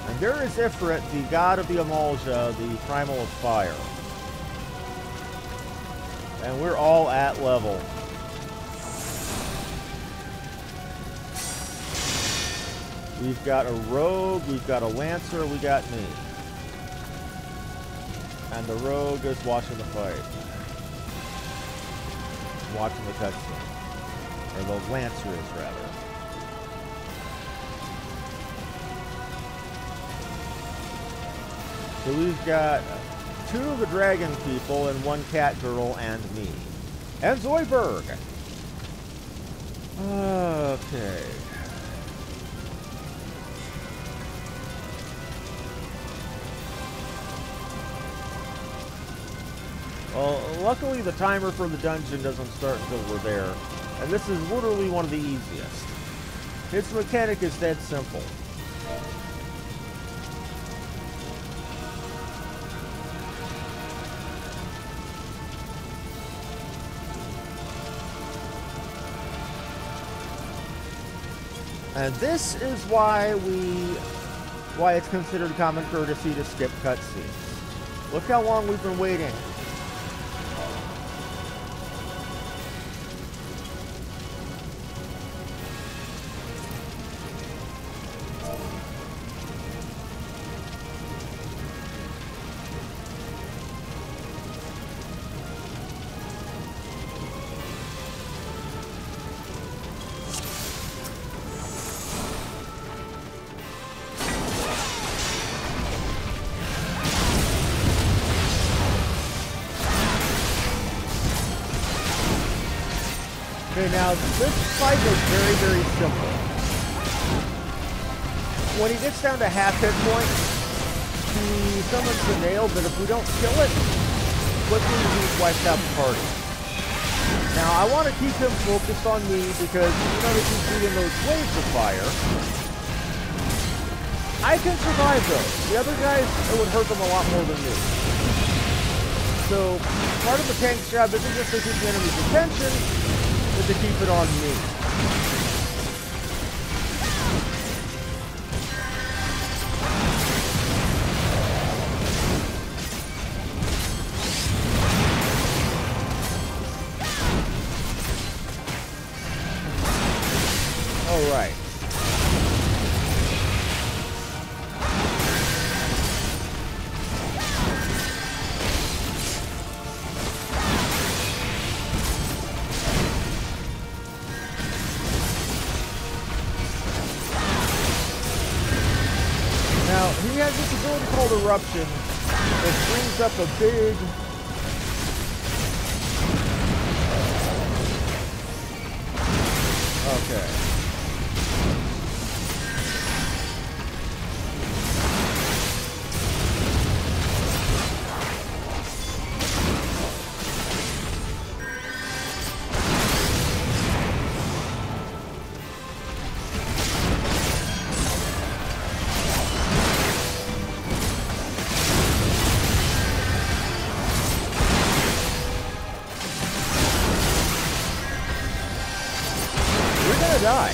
And there is Ifrit, the god of the Amalja, the primal of fire. And we're all at level. We've got a rogue, we've got a lancer, we got me. And the rogue is watching the fight. Watching the cutscene. Or the lancer is, rather. So we've got 2 of the dragon people and 1 cat girl and me. And Zoidberg! Okay. Well, luckily the timer for the dungeon doesn't start until we're there. And this is literally one of the easiest. Its mechanic is dead simple. And this is why it's considered common courtesy to skip cutscenes. Look how long we've been waiting. Okay, now this fight is very, very simple. When he gets down to half hit points, he summons the nail, but if we don't kill it, quickly he wipes out the party. Now, I want to keep him focused on me because you notice he's shooting those waves of fire. I can survive those. The other guys, it would hurt them a lot more than me. So, part of the tank's job isn't just to keep the enemy's attention, but to keep it on me. All right. Now, he has this ability called Eruption that brings up a big... Okay. Die.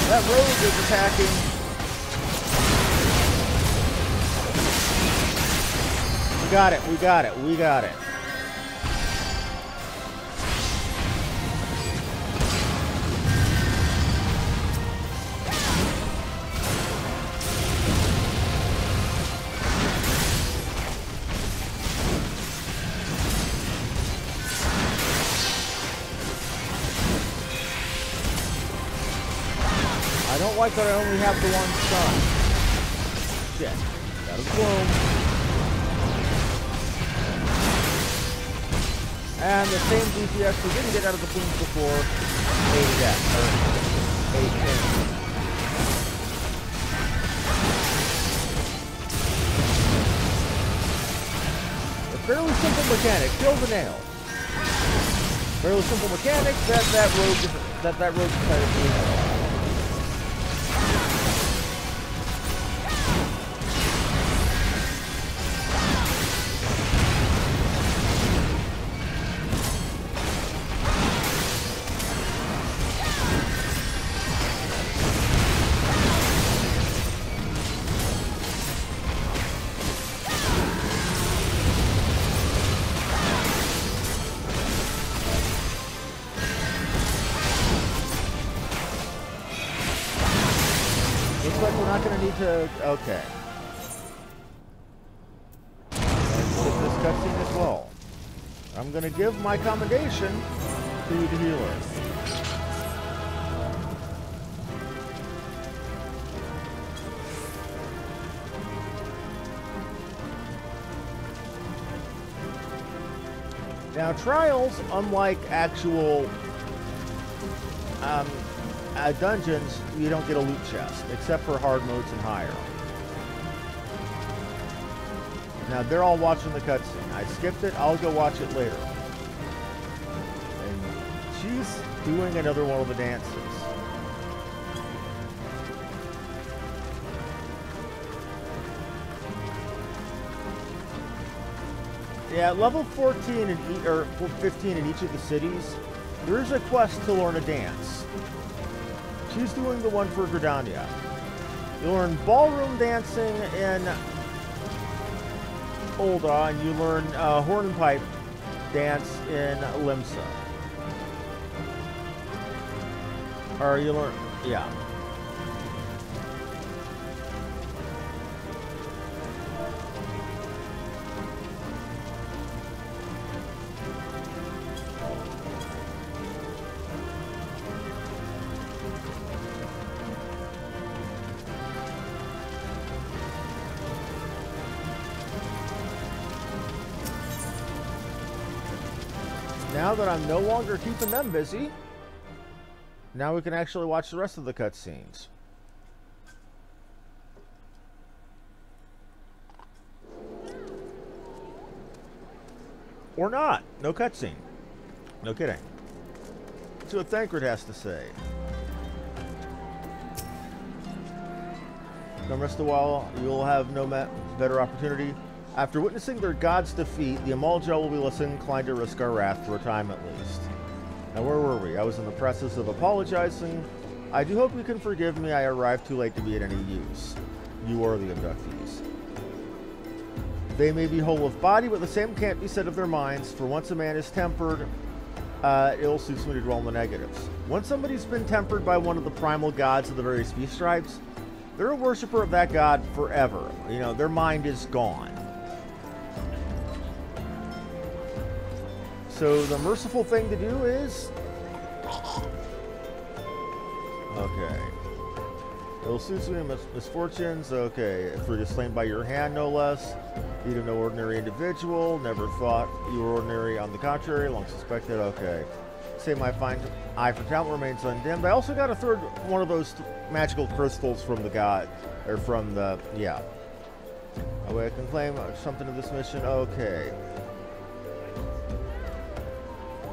That rogue is attacking. We got it, we got it, we got it. I don't like that I only have the one stun. Shit. That is bloom. And the same DPS we didn't get out of the plumes before. 8 death. Or 8 hits. A fairly simple mechanic. Kill the nail. Fairly simple mechanic that rogue decided to use. Okay. Let's skip this cutscene as well. I'm going to give my commendation to the healer. Now, trials, unlike actual dungeons, you don't get a loot chest, except for hard modes and higher. Now, they're all watching the cutscene. I skipped it. I'll go watch it later. And she's doing another one of the dances. Yeah, level 14 or 15 in each of the cities, there is a quest to learn a dance. She's doing the one for Gridania. You learn ballroom dancing in Ul'dah, and you learn hornpipe dance in Limsa. Or you learn, yeah. Now that I'm no longer keeping them busy, now we can actually watch the rest of the cutscenes. Or not. No cutscene. No kidding. See what Thancred has to say. Come rest a while, you'll have no better opportunity. After witnessing their god's defeat, the Amalja will be less inclined to risk our wrath for a time at least. Now, where were we? I was in the process of apologizing. I do hope you can forgive me. I arrived too late to be at any use. You are the abductees. They may be whole of body, but the same can't be said of their minds. For once a man is tempered, ill suits me to dwell on the negatives. Once somebody's been tempered by one of the primal gods of the various beast tribes, they're a worshiper of that god forever. You know, their mind is gone. So the merciful thing to do is... Okay. Ill suits me, misfortunes. Okay. Ifrit is slain by your hand, no less. You no ordinary individual. Never thought you were ordinary. On the contrary, long suspected. Okay. Say my fine eye for talent remains undimmed. I also got a third one of those magical crystals from the god. Or from the... Yeah. Oh, wait, I can claim something to this mission. Okay.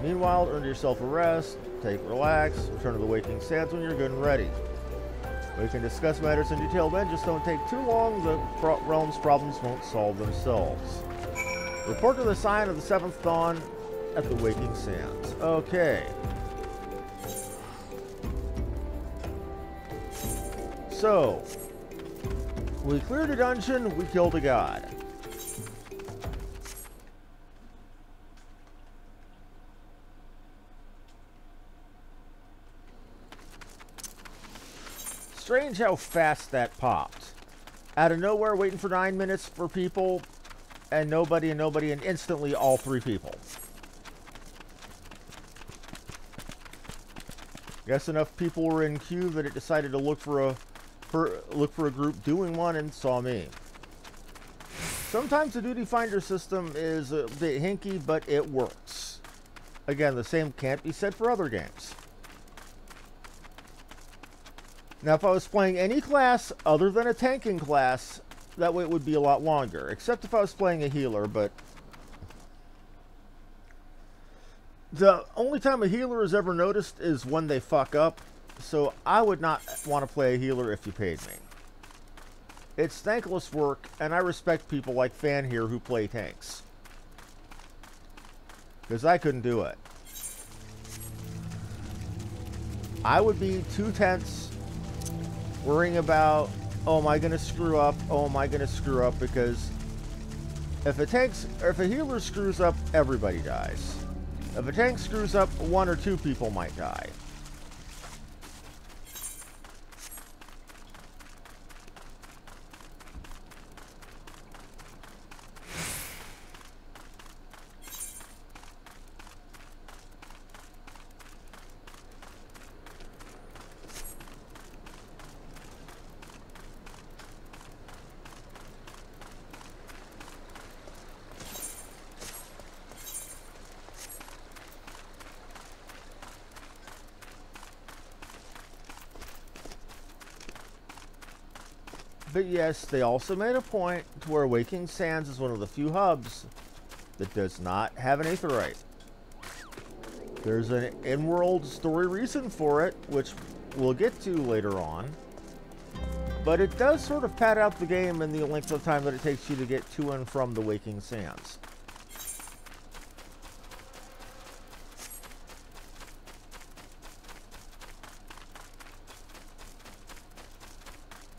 Meanwhile, earn yourself a rest, relax, return to the waking sands when you're good and ready. We can discuss matters in detail then, just don't take too long, the realm's problems won't solve themselves. Report to the sign of the 7th dawn at the waking sands. Okay. So, we cleared a dungeon, we killed a god. Strange how fast that popped. Out of nowhere, waiting for 9 minutes for people, and nobody, and instantly all 3 people. Guess enough people were in queue that it decided to look for a group doing one and saw me. Sometimes the duty finder system is a bit hinky, but it works. Again, the same can't be said for other games. Now, if I was playing any class other than a tanking class, that way it would be a lot longer. Except if I was playing a healer, but the only time a healer is ever noticed is when they fuck up. So I would not want to play a healer if you paid me. It's thankless work, and I respect people like Fan here who play tanks. Because I couldn't do it. I would be too tense, worrying about, oh, am I going to screw up? Oh, am I going to screw up? Because if a healer screws up, everybody dies. If a tank screws up, 1 or 2 people might die. But yes, they also made a point to where Waking Sands is one of the few hubs that does not have an aetheryte. There's an in-world story reason for it, which we'll get to later on. But it does sort of pad out the game in the length of time that it takes you to get to and from the Waking Sands.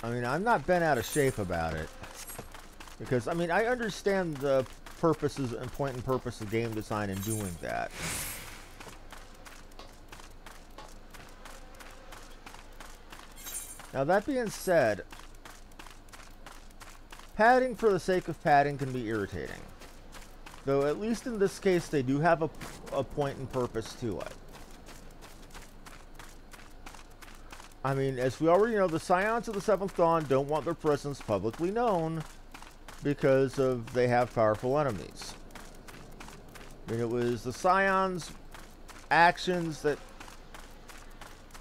I mean, I'm not bent out of shape about it. Because, I mean, I understand the purposes and point and purpose of game design in doing that. Now, that being said, padding for the sake of padding can be irritating. Though, at least in this case, they do have a point and purpose to it. I mean, as we already know, the Scions of the Seventh Dawn don't want their presence publicly known because they have powerful enemies. I mean, it was the Scions' actions that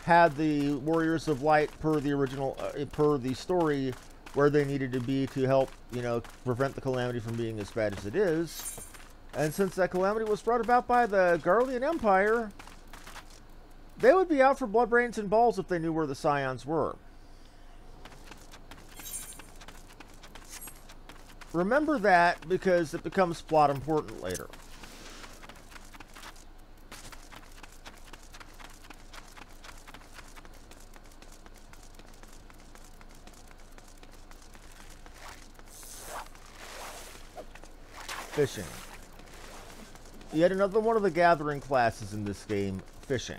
had the Warriors of Light, per the original, per the story, where they needed to be to help, you know, prevent the calamity from being as bad as it is. And since that calamity was brought about by the Garlean Empire, they would be out for blood, brains, and balls if they knew where the Scions were. Remember that, because it becomes plot important later. Fishing. Yet another one of the gathering classes in this game, fishing.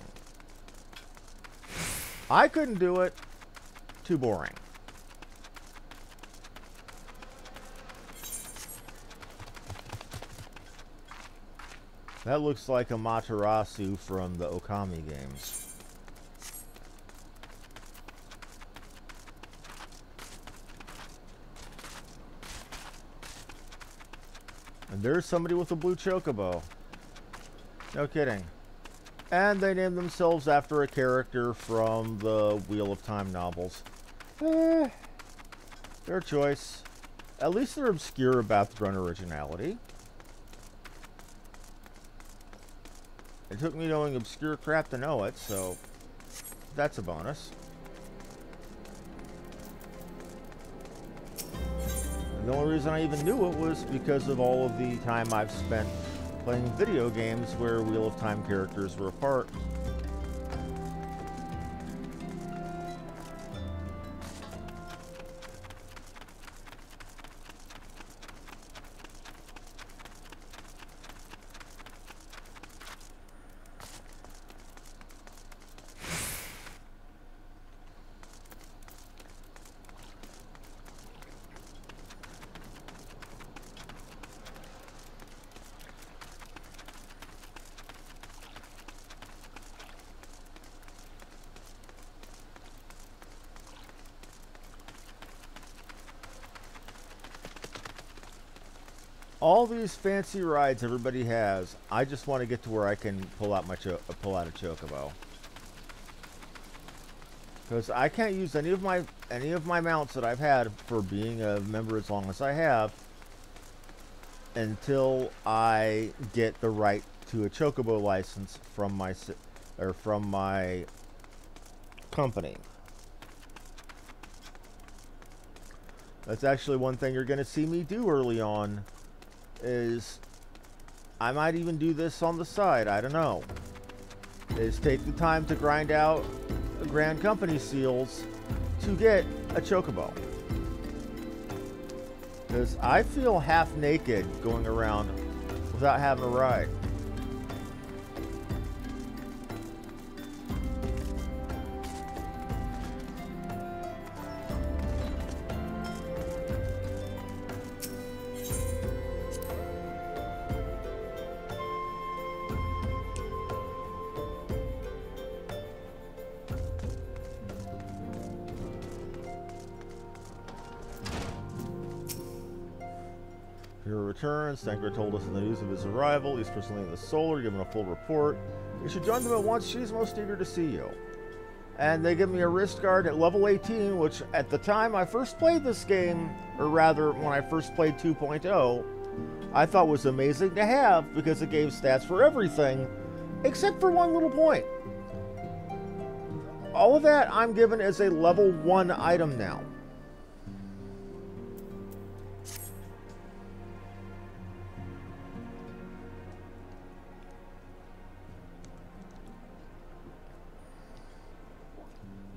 I couldn't do it. Too boring. That looks like a Materasu from the Okami games. And there's somebody with a blue chocobo. No kidding. And they named themselves after a character from the Wheel of Time novels. Their choice. At least they're obscure about their own originality. It took me knowing obscure crap to know it, so that's a bonus. And the only reason I even knew it was because of all of the time I've spent playing video games where Wheel of Time characters were a part. All these fancy rides everybody has, I just want to get to where I can pull out a chocobo. Because I can't use any of my mounts that I've had for being a member as long as I have until I get the right to a chocobo license from my company. That's actually one thing you're going to see me do early on. Is I might even do this on the side, I don't know, is take the time to grind out Grand Company seals to get a chocobo. Because I feel half naked going around without having a ride. Hero returns. Stanker told us in the news of his arrival. He's personally in the Solar, given a full report. You should join them at once. She's most eager to see you. And they give me a wrist guard at level 18, which at the time I first played this game, or rather when I first played 2.0, I thought was amazing to have because it gave stats for everything, except for one little point. All of that I'm given as a level 1 item now.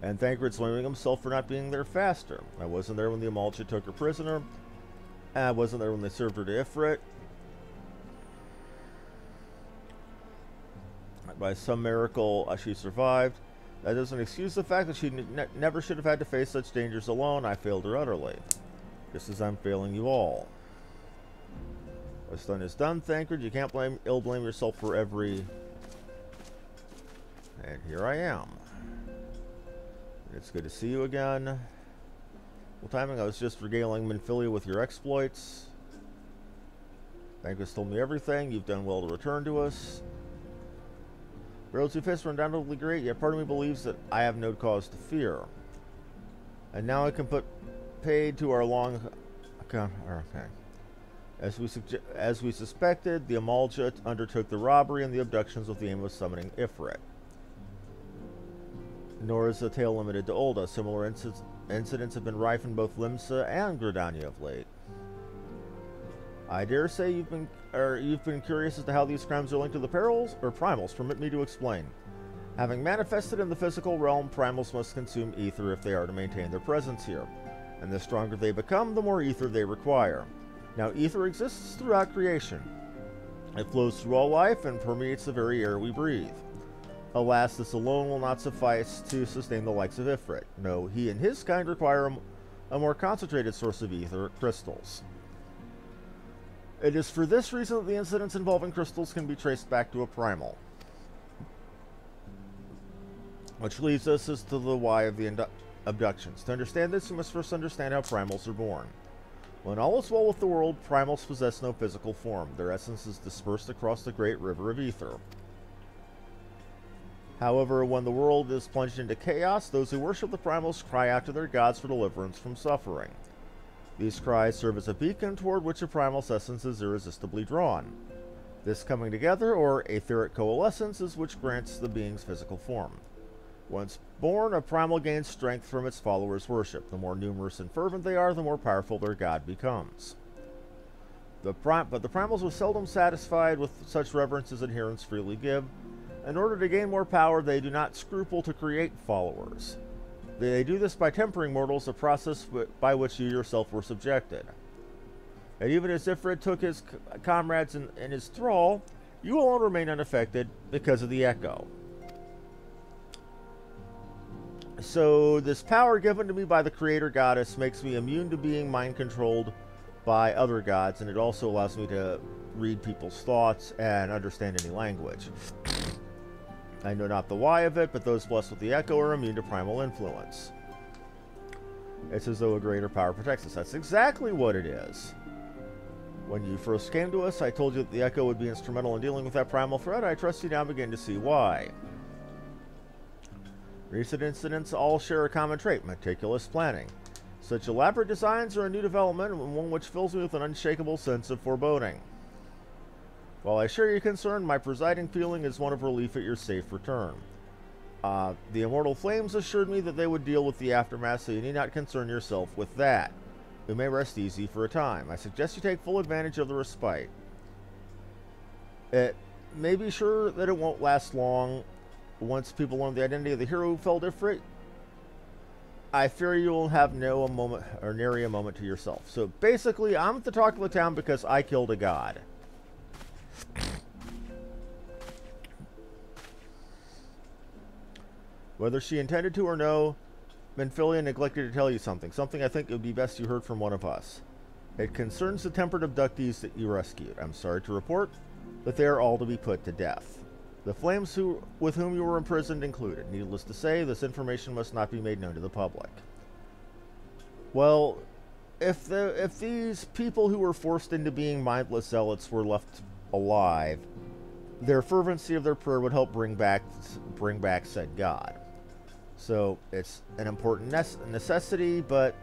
And Thancred's blaming himself for not being there faster. I wasn't there when the Amalja took her prisoner. And I wasn't there when they served her to Ifrit. By some miracle, she survived. That doesn't excuse the fact that she never should have had to face such dangers alone. I failed her utterly. Just as I'm failing you all. What's done is done, Thancred. You can't blame yourself for every... And here I am. It's good to see you again. Well, timing, I was just regaling Minfilia with your exploits. Thancred's told me everything. You've done well to return to us. Roads you faced were undoubtedly great, yet part of me believes that I have no cause to fear. And now I can put paid to our long... Okay. As we suspected, the Amalja undertook the robbery and the abductions with the aim of summoning Ifrit. Nor is the tale limited to Ul'dah. Similar incidents have been rife in both Limsa and Gridania of late. I dare say you've been curious as to how these crimes are linked to the perils or primals. Permit me to explain. Having manifested in the physical realm, primals must consume ether if they are to maintain their presence here. And the stronger they become, the more ether they require. Now, ether exists throughout creation. It flows through all life and permeates the very air we breathe. Alas, this alone will not suffice to sustain the likes of Ifrit. No, he and his kind require a more concentrated source of ether, crystals. It is for this reason that the incidents involving crystals can be traced back to a primal. Which leads us as to the why of the abductions. To understand this, you must first understand how primals are born. When all is well with the world, primals possess no physical form. Their essence is dispersed across the great river of ether. However, when the world is plunged into chaos, those who worship the primals cry out to their gods for deliverance from suffering. These cries serve as a beacon toward which a primal's essence is irresistibly drawn. This coming together, or etheric coalescence, is which grants the being's physical form. Once born, a primal gains strength from its followers' worship. The more numerous and fervent they are, the more powerful their god becomes. But the primals are seldom satisfied with such reverence as adherents freely give. In order to gain more power, they do not scruple to create followers. They do this by tempering mortals, a process by which you yourself were subjected. And even as Ifrit took his comrades in his thrall, you alone remain unaffected because of the echo. So this power given to me by the creator goddess makes me immune to being mind-controlled by other gods, and it also allows me to read people's thoughts and understand any language. I know not the why of it, but those blessed with the echo are immune to primal influence. It's as though a greater power protects us. That's exactly what it is. When you first came to us, I told you that the Echo would be instrumental in dealing with that primal threat. I trust you now begin to see why. Recent incidents all share a common trait: meticulous planning. Such elaborate designs are a new development, and one which fills me with an unshakable sense of foreboding. While I share your concern, my presiding feeling is one of relief at your safe return. The Immortal Flames assured me that they would deal with the aftermath, so you need not concern yourself with that. We may rest easy for a time. I suggest you take full advantage of the respite. It may be sure that it won't last long. Once people learn the identity of the hero who felled Ifrit, I fear you will have no moment or nary a moment to yourself. So basically, I'm at the talk of the town because I killed a god. Whether she intended to or no, Menphilia neglected to tell you something. Something I think it would be best you heard from one of us. It concerns the tempered abductees that you rescued. I'm sorry to report that they are all to be put to death. The flames with whom you were imprisoned included. Needless to say, this information must not be made known to the public. Well, if these people who were forced into being mindless zealots were left alive, their fervency of their prayer would help bring back said god. So it's an important necessity, but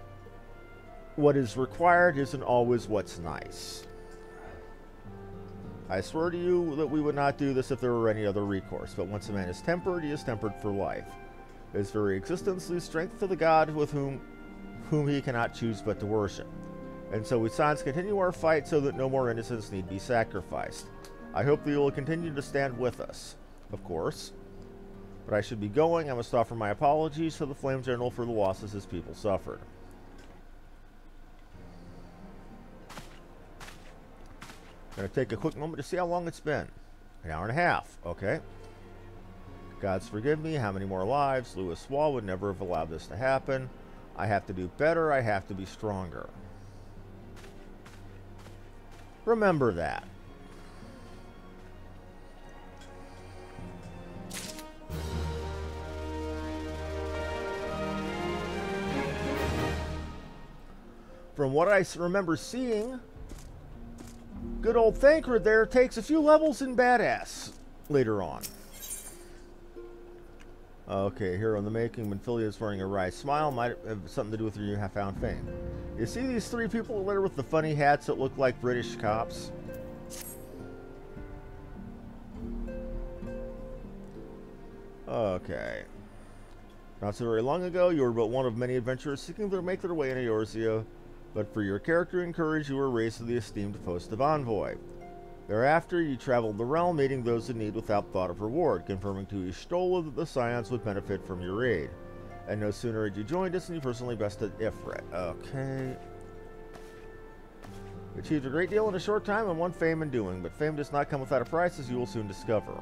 what is required isn't always what's nice. I swear to you that we would not do this if there were any other recourse, but once a man is tempered, he is tempered for life. His very existence leaves strength to the god with whom he cannot choose but to worship. And so we signs continue our fight so that no more innocents need be sacrificed. I hope that you will continue to stand with us, of course. But I should be going. I must offer my apologies to the Flame General for the losses his people suffered. Gonna take a quick moment to see how long it's been. An hour and a half. Okay. Gods forgive me. How many more lives? Louis Wall would never have allowed this to happen. I have to do better. I have to be stronger. Remember that. From what I remember seeing, good old Thancred there takes a few levels in badass later on. Okay, hero in the making. Menphilia is wearing a wry smile. Might have something to do with your newfound fame. You see these three people there with the funny hats that look like British cops? Okay. Not so very long ago, you were but one of many adventurers seeking to make their way into Eorzea. But for your character and courage, you were raised to the esteemed post of envoy. Thereafter, you traveled the realm, aiding those in need without thought of reward, confirming to Y'shtola that the Scions would benefit from your aid. And no sooner had you joined us than you personally bested Ifrit. Okay. You achieved a great deal in a short time and won fame in doing, but fame does not come without a price, as you will soon discover.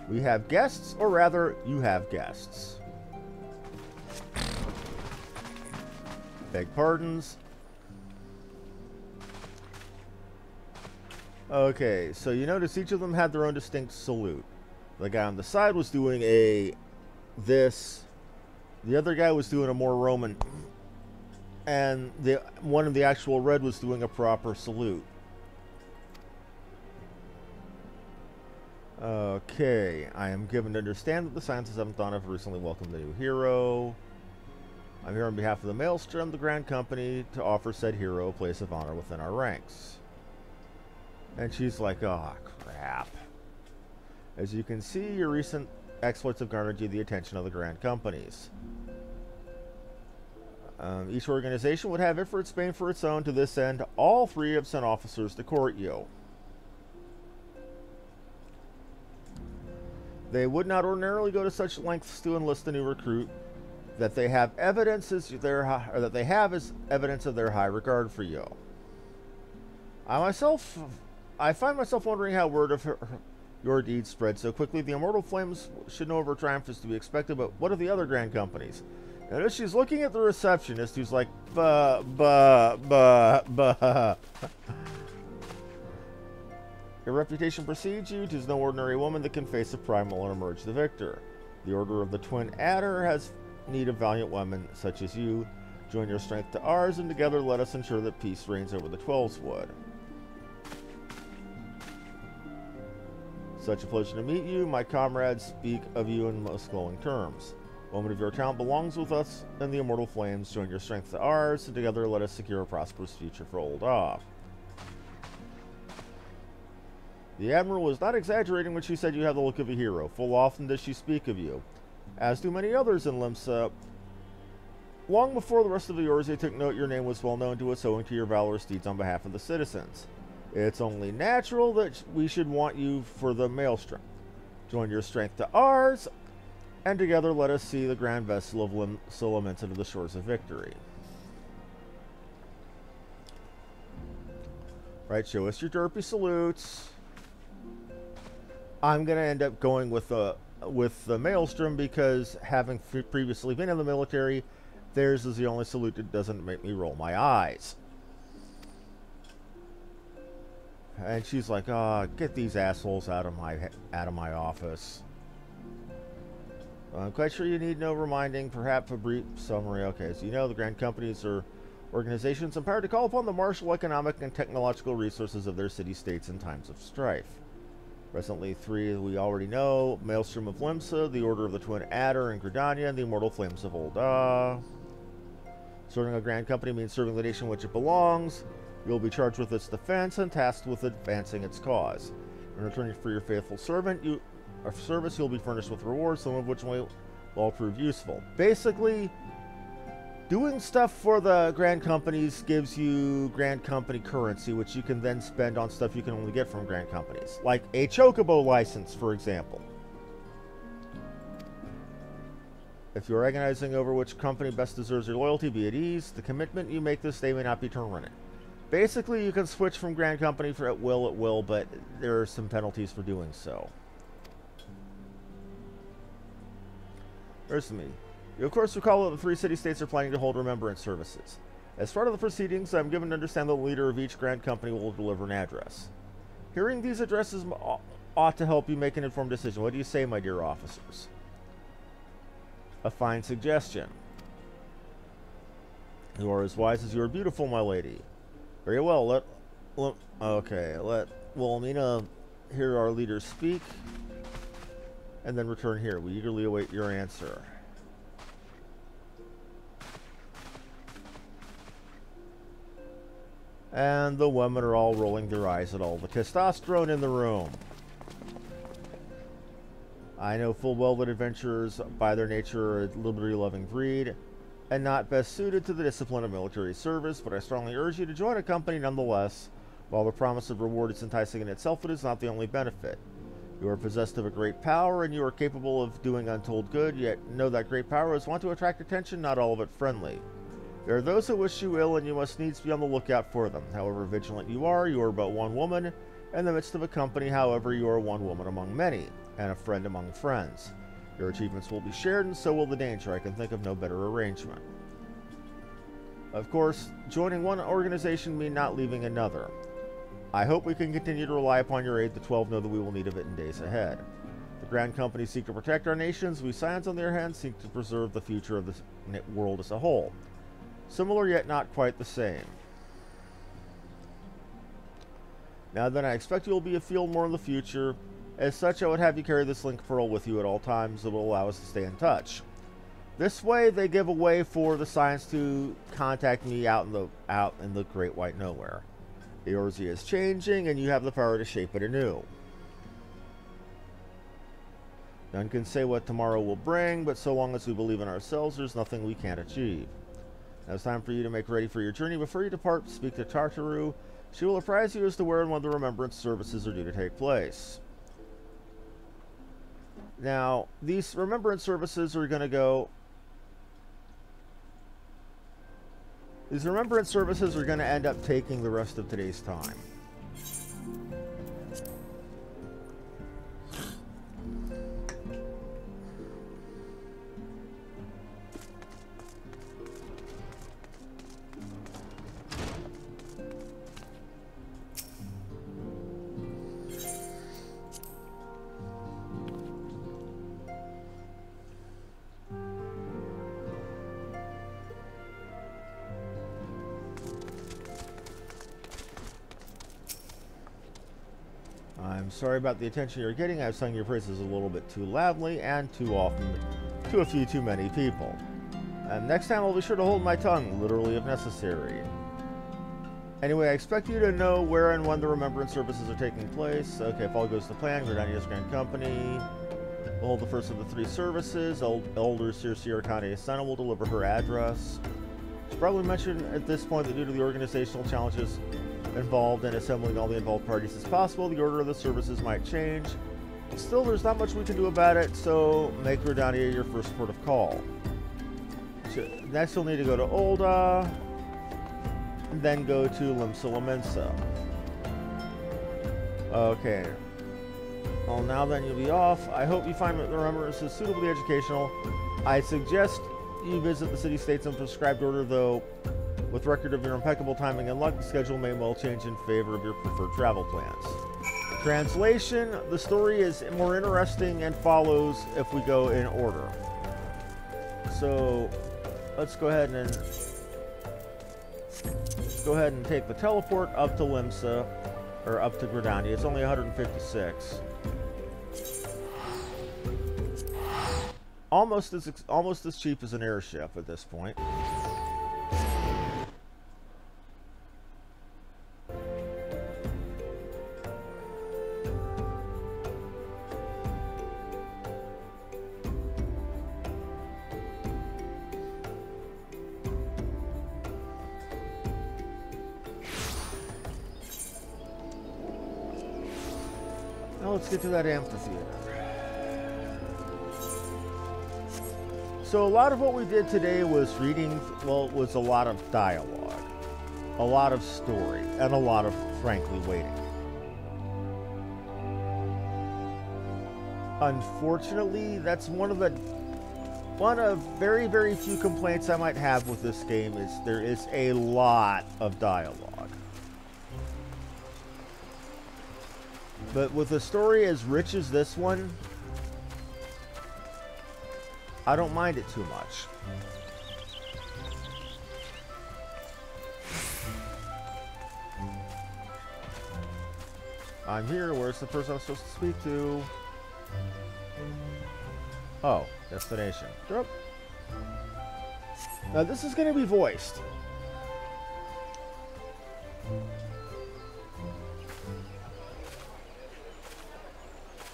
We have guests, or rather, you have guests. Beg pardons. Okay, so you notice each of them had their own distinct salute. The guy on the side was doing this. The other guy was doing a more Roman. And the one in the actual red was doing a proper salute. Okay, I am given to understand that the Sciences of Dawn have recently welcomed a new hero. I'm here on behalf of the Maelstrom, the Grand Company, to offer said hero a place of honor within our ranks. And she's like, oh, crap. As you can see, your recent exploits have garnered you the attention of the Grand Companies. Each organization would have Ifrit's bane for its own. To this end, all three have sent officers to court you. They would not ordinarily go to such lengths to enlist a new recruit. That they have evidence is evidence of their high regard for you. I find myself wondering how word of your deeds spread so quickly. The Immortal Flames should know of her triumph is to be expected, but what of the other Grand Companies? Notice she's looking at the receptionist, who's like, buh. Your reputation precedes you. 'Tis no ordinary woman that can face a primal and emerge the victor. The Order of the Twin Adder has need of valiant women such as you. Join your strength to ours, and together let us ensure that peace reigns over the Twelveswood. Such a pleasure to meet you. My comrades speak of you in most glowing terms. Woman of your talent belongs with us in the immortal flames. Join your strength to ours, and together let us secure a prosperous future for Old Ah. The Admiral was not exaggerating when she said you have the look of a hero. Full often does she speak of you, as do many others in Limsa. Long before the rest of the Eorzea took note, your name was well known to us owing to your valorous deeds on behalf of the citizens. It's only natural that we should want you for the Maelstrom. Join your strength to ours, and together let us see the grand vessel of Limsa lamented to the shores of victory. Right, show us your derpy salutes. I'm going to end up going with the Maelstrom because having previously been in the military, theirs is the only salute that doesn't make me roll my eyes. And she's like, "Ah, get these assholes out of my office." I'm quite sure you need no reminding, perhaps a brief summary. Okay, so you know the grand companies are organizations empowered to call upon the martial, economic, and technological resources of their city-states in times of strife. Presently, three we already know: Maelstrom of Limsa, the Order of the Twin Adder in Gridania, and the Immortal Flames of Old Ah. Serving a grand company means serving the nation which it belongs. You'll be charged with its defense and tasked with advancing its cause. In return for your faithful service, you'll be furnished with rewards, some of which will all prove useful. Basically, doing stuff for the grand companies gives you grand company currency, which you can then spend on stuff you can only get from grand companies. Like a Chocobo license, for example. If you're agonizing over which company best deserves your loyalty, be at ease. The commitment you make this day may not be permanent. Basically, you can switch from grand company at will, but there are some penalties for doing so. There's me. You of course recall that the three city-states are planning to hold remembrance services. As part of the proceedings, I'm given to understand that the leader of each grand company will deliver an address. Hearing these addresses ought to help you make an informed decision. What do you say, my dear officers? A fine suggestion. You are as wise as you are beautiful, my lady. Very well, let Wilhelmina hear our leaders speak, and then return here. We eagerly await your answer. And the women are all rolling their eyes at all the testosterone in the room. I know full well that adventurers, by their nature, are a liberty-loving breed, and not best suited to the discipline of military service, but I strongly urge you to join a company nonetheless. While the promise of reward is enticing in itself, it is not the only benefit. You are possessed of a great power, and you are capable of doing untold good, yet know that great power is want to attract attention, not all of it friendly. There are those who wish you ill, and you must needs be on the lookout for them. However vigilant you are but one woman. In the midst of a company, however, you are one woman among many, and a friend among friends. Your achievements will be shared, and so will the danger. I can think of no better arrangement. Of course, joining one organization means not leaving another. I hope we can continue to rely upon your aid. The 12 know that we will need of it in days ahead. The grand companies seek to protect our nations. We Scions, on the other hand, seek to preserve the future of the world as a whole. Similar, yet not quite the same. Now then, I expect you will be afield more in the future. As such, I would have you carry this link pearl with you at all times. It will allow us to stay in touch. This way, they give a way for the Scions to contact me out in the Great White Nowhere. The Eorzea is changing, and you have the power to shape it anew. None can say what tomorrow will bring, but so long as we believe in ourselves, there's nothing we can't achieve. Now it's time for you to make ready for your journey. Before you depart, speak to Tartaru. She will apprise you as to where and when the remembrance services are due to take place. Now, these remembrance services are going to go... These remembrance services are going to end up taking the rest of today's time. I'm sorry about the attention you're getting. I've sung your praises a little bit too loudly and too often to a few too many people. And next time I'll be sure to hold my tongue, literally if necessary. Anyway, I expect you to know where and when the remembrance services are taking place. Okay, if all goes to plan, Gridania's Grand Company will hold the first of the 3 services. Elder Circe Arcania Sana will deliver her address. Should probably mention at this point that due to the organizational challenges involved in assembling all the involved parties as possible, the order of the services might change. Still, there's not much we can do about it, so make Gridania your first port of call. Next, you'll need to go to Olda, and then go to Limsa Lamensa. Okay. Well, now then, you'll be off. I hope you find the remembrances suitably educational. I suggest you visit the city-state's prescribed order, though with record of your impeccable timing and luck, the schedule may well change in favor of your preferred travel plans. Translation: the story is more interesting and follows if we go in order. So, let's go ahead and take the teleport up to Limsa, or up to Gridania. It's only 156. Almost as cheap as an airship at this point. Now let's get to that amphitheater. So a lot of what we did today was reading, well, it was a lot of dialogue, a lot of story, and a lot of, frankly, waiting. Unfortunately, that's one of very, very few complaints I might have with this game is there is a lot of dialogue. But with a story as rich as this one, I don't mind it too much. I'm here. Where's the person I'm supposed to speak to? Oh, destination. Yep. Now this is going to be voiced.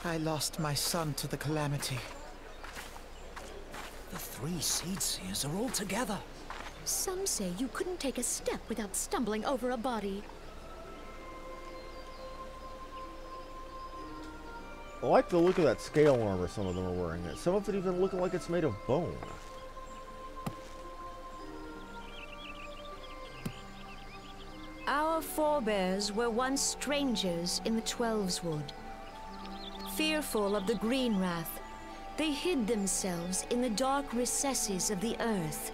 I lost my son to the calamity. The 3 Seedseers are all together. Some say you couldn't take a step without stumbling over a body. I like the look of that scale armor some of them are wearing. Some of it even looking like it's made of bone. Our forebears were once strangers in the Twelveswood. Fearful of the Green Wrath, they hid themselves in the dark recesses of the earth.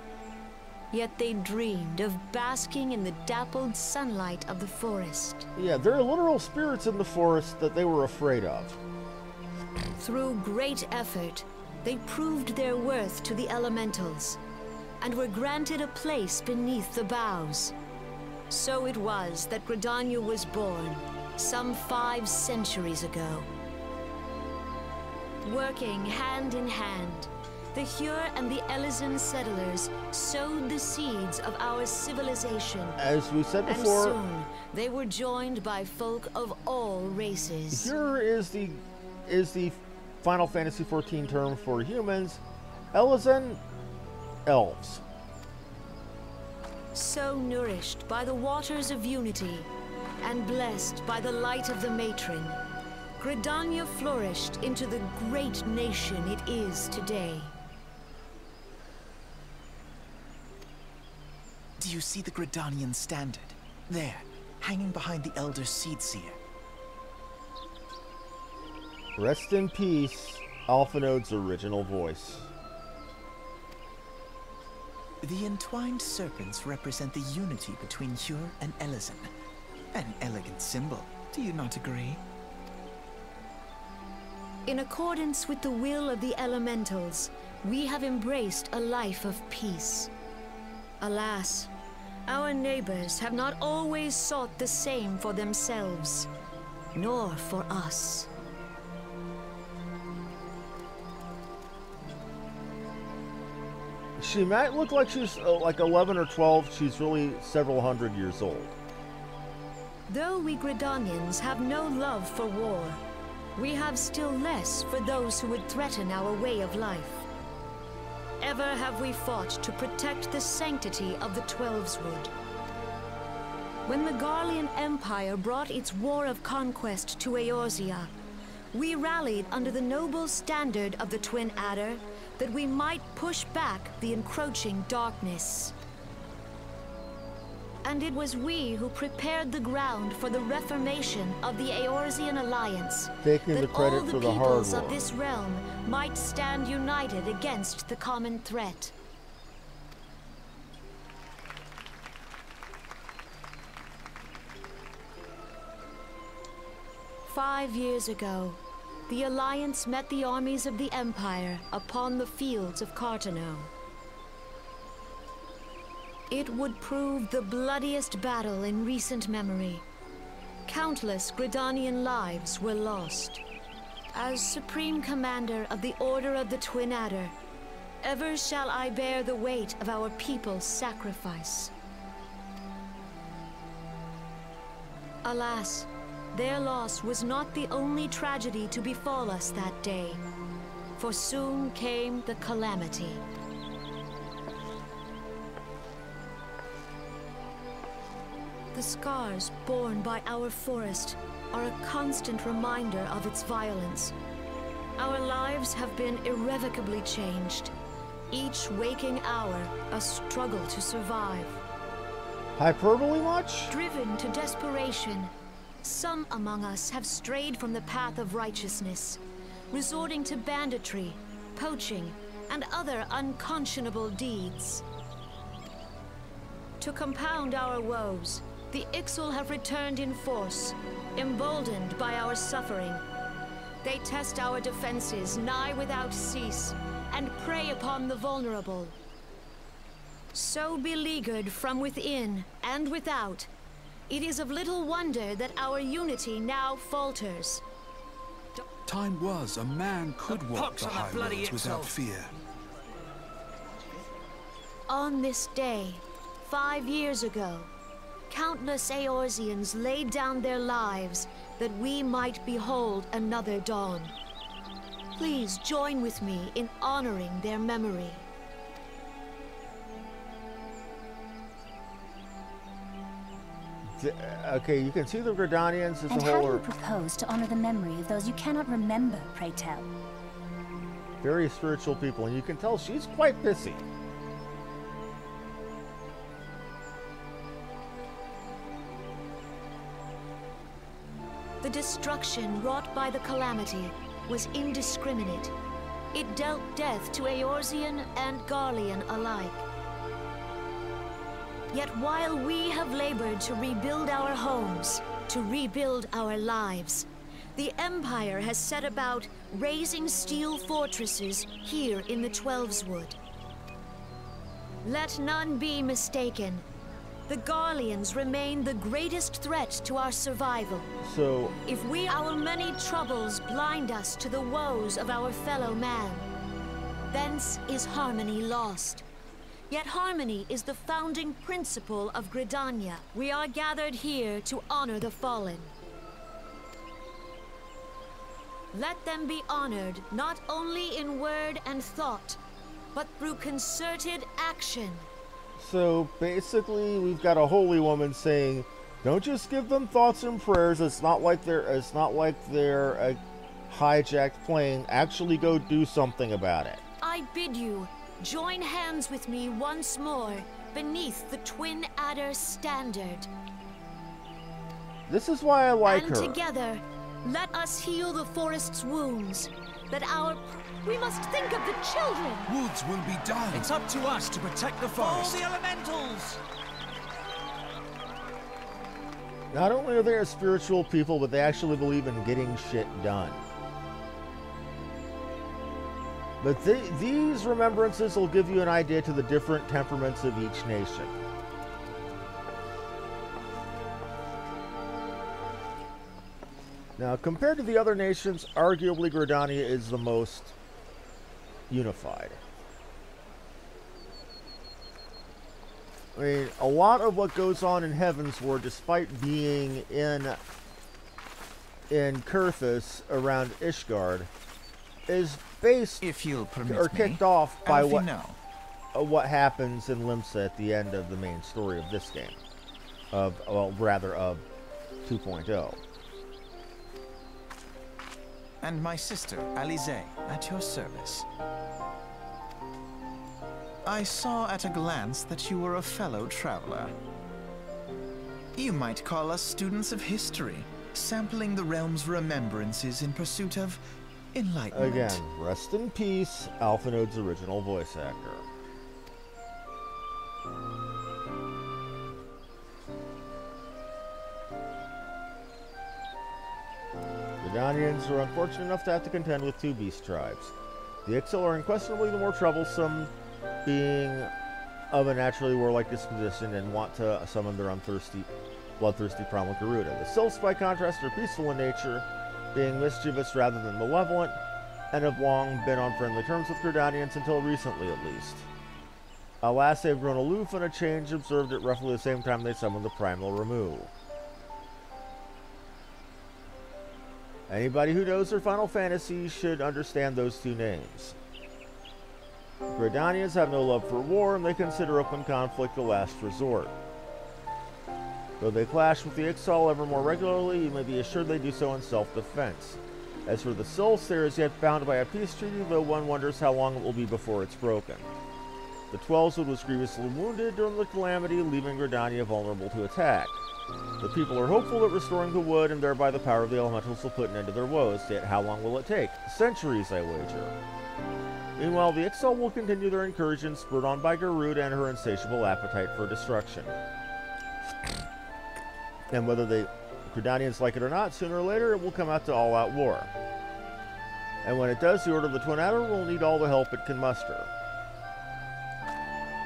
Yet they dreamed of basking in the dappled sunlight of the forest. Yeah, there are literal spirits in the forest that they were afraid of. Through great effort, they proved their worth to the elementals, and were granted a place beneath the boughs. So it was that Gridania was born, some 5 centuries ago. Working hand in hand, the Hyur and the Elysian settlers sowed the seeds of our civilization. As we said before, and soon they were joined by folk of all races. Hyur is the Final Fantasy XIV term for humans. Elysian, elves. So nourished by the waters of unity, and blessed by the light of the matron, Gridania flourished into the great nation it is today. Do you see the Gridanian standard? There, hanging behind the Elder Seedseer. Rest in peace, Alphinode's original voice. The entwined serpents represent the unity between Hyur and Elysian. An elegant symbol, do you not agree? In accordance with the will of the elementals, we have embraced a life of peace. Alas, our neighbors have not always sought the same for themselves. nor for us. She might look like she's like 11 or 12. She's really several hundred years old. Though we Gridanians have no love for war, we have still less for those who would threaten our way of life. Ever have we fought to protect the sanctity of the Twelveswood. When the Garlean Empire brought its war of conquest to Eorzea, we rallied under the noble standard of the Twin Adder that we might push back the encroaching darkness. And it was we who prepared the ground for the reformation of the Eorzean Alliance, Taking the credit for the hard peoples war. of this realm might stand united against the common threat. "5 years ago, the Alliance met the armies of the Empire upon the fields of Cartano. It would prove the bloodiest battle in recent memory. Countless Gridanian lives were lost. As Supreme Commander of the Order of the Twin Adder, ever shall I bear the weight of our people's sacrifice. Alas, their loss was not the only tragedy to befall us that day, for soon came the calamity. The scars borne by our forest are a constant reminder of its violence. Our lives have been irrevocably changed, each waking hour a struggle to survive. Hyperbole much? Driven to desperation, some among us have strayed from the path of righteousness, resorting to banditry, poaching, and other unconscionable deeds. To compound our woes, the Ixal have returned in force, emboldened by our suffering. They test our defenses nigh without cease, and prey upon the vulnerable. So beleaguered from within and without, it is of little wonder that our unity now falters. Time was a man could walk the high roads without fear. On this day, 5 years ago, countless Eorzeans laid down their lives that we might behold another dawn. Please join with me in honoring their memory. Okay, you can see the Gridanians as And a how whole do you are propose to honor the memory of those you cannot remember, pray tell? very spiritual people, and you can tell she's quite busy. The destruction wrought by the calamity was indiscriminate. It dealt death to Eorzean and Garlean alike. Yet while we have labored to rebuild our homes, to rebuild our lives, the Empire has set about raising steel fortresses here in the Twelveswood. Let none be mistaken. The Garleans remain the greatest threat to our survival. So, If our many troubles blind us to the woes of our fellow man, thence is harmony lost. Yet harmony is the founding principle of Gridania. We are gathered here to honor the fallen. Let them be honored not only in word and thought, but through concerted action. so basically, we've got a holy woman saying, "Don't just give them thoughts and prayers. It's not like they're a hijacked plane. Actually, go do something about it." I bid you, join hands with me once more beneath the Twin Adder standard. This is why I like And her. together, let us heal the forest's wounds, that we must think of the children! Woods will be done. It's up to us to protect the forest. All the elementals! Not only are they a spiritual people, but they actually believe in getting shit done. But these remembrances will give you an idea to the different temperaments of each nation. Now, compared to the other nations, arguably Gridania is the most unified. I mean, a lot of what goes on in Heavensward, despite being in Kurthus around Ishgard, is based If you'll permit or kicked off by what happens in Limsa at the end of the main story of this game. Of 2.0. And my sister, Alize, at your service. I saw at a glance that you were a fellow traveler. You might call us students of history, sampling the realm's remembrances in pursuit of enlightenment. Again, rest in peace, Alphinode's original voice actor. Gridanians are unfortunate enough to have to contend with two beast tribes. The Ixil are unquestionably the more troublesome, being of a naturally warlike disposition and want to summon their bloodthirsty primal Garuda. The Sylphs, by contrast, are peaceful in nature, being mischievous rather than malevolent, and have long been on friendly terms with Gridanians until recently at least. Alas, they've grown aloof, and a change observed at roughly the same time they summoned the primal Ramu. Anybody who knows their Final Fantasy should understand those two names. Gridanians have no love for war, and they consider open conflict the last resort. Though they clash with the Ixal ever more regularly, you may be assured they do so in self-defense. As for the Sylphs, they are as yet bound by a peace treaty, though one wonders how long it will be before it's broken. The Twelveswood was grievously wounded during the calamity, leaving Gridania vulnerable to attack. The people are hopeful that restoring the wood and thereby the power of the elementals will put an end to their woes, yet how long will it take? Centuries, I wager. Meanwhile, the Ixal will continue their incursions, spurred on by Garuda and her insatiable appetite for destruction. And whether the Gridanians like it or not, sooner or later it will come out to all-out war. And when it does, the Order of the Twin Adder will need all the help it can muster.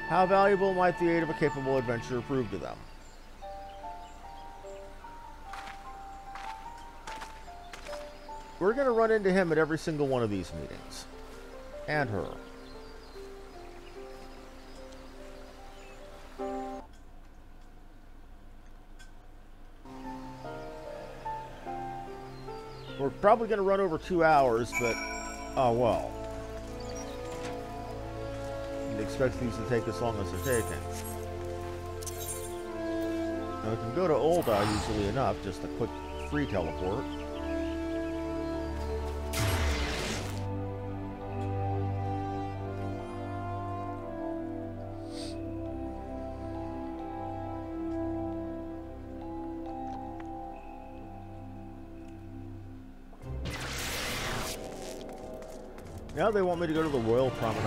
How valuable might the aid of a capable adventurer prove to them? We're going to run into him at every single one of these meetings. And her. We're probably going to run over 2 hours, but oh well. You'd expect these to take as long as they're taking. Now we can go to Ul'dah easily enough, just a quick free teleport. Now they want me to go to the Royal Promenade.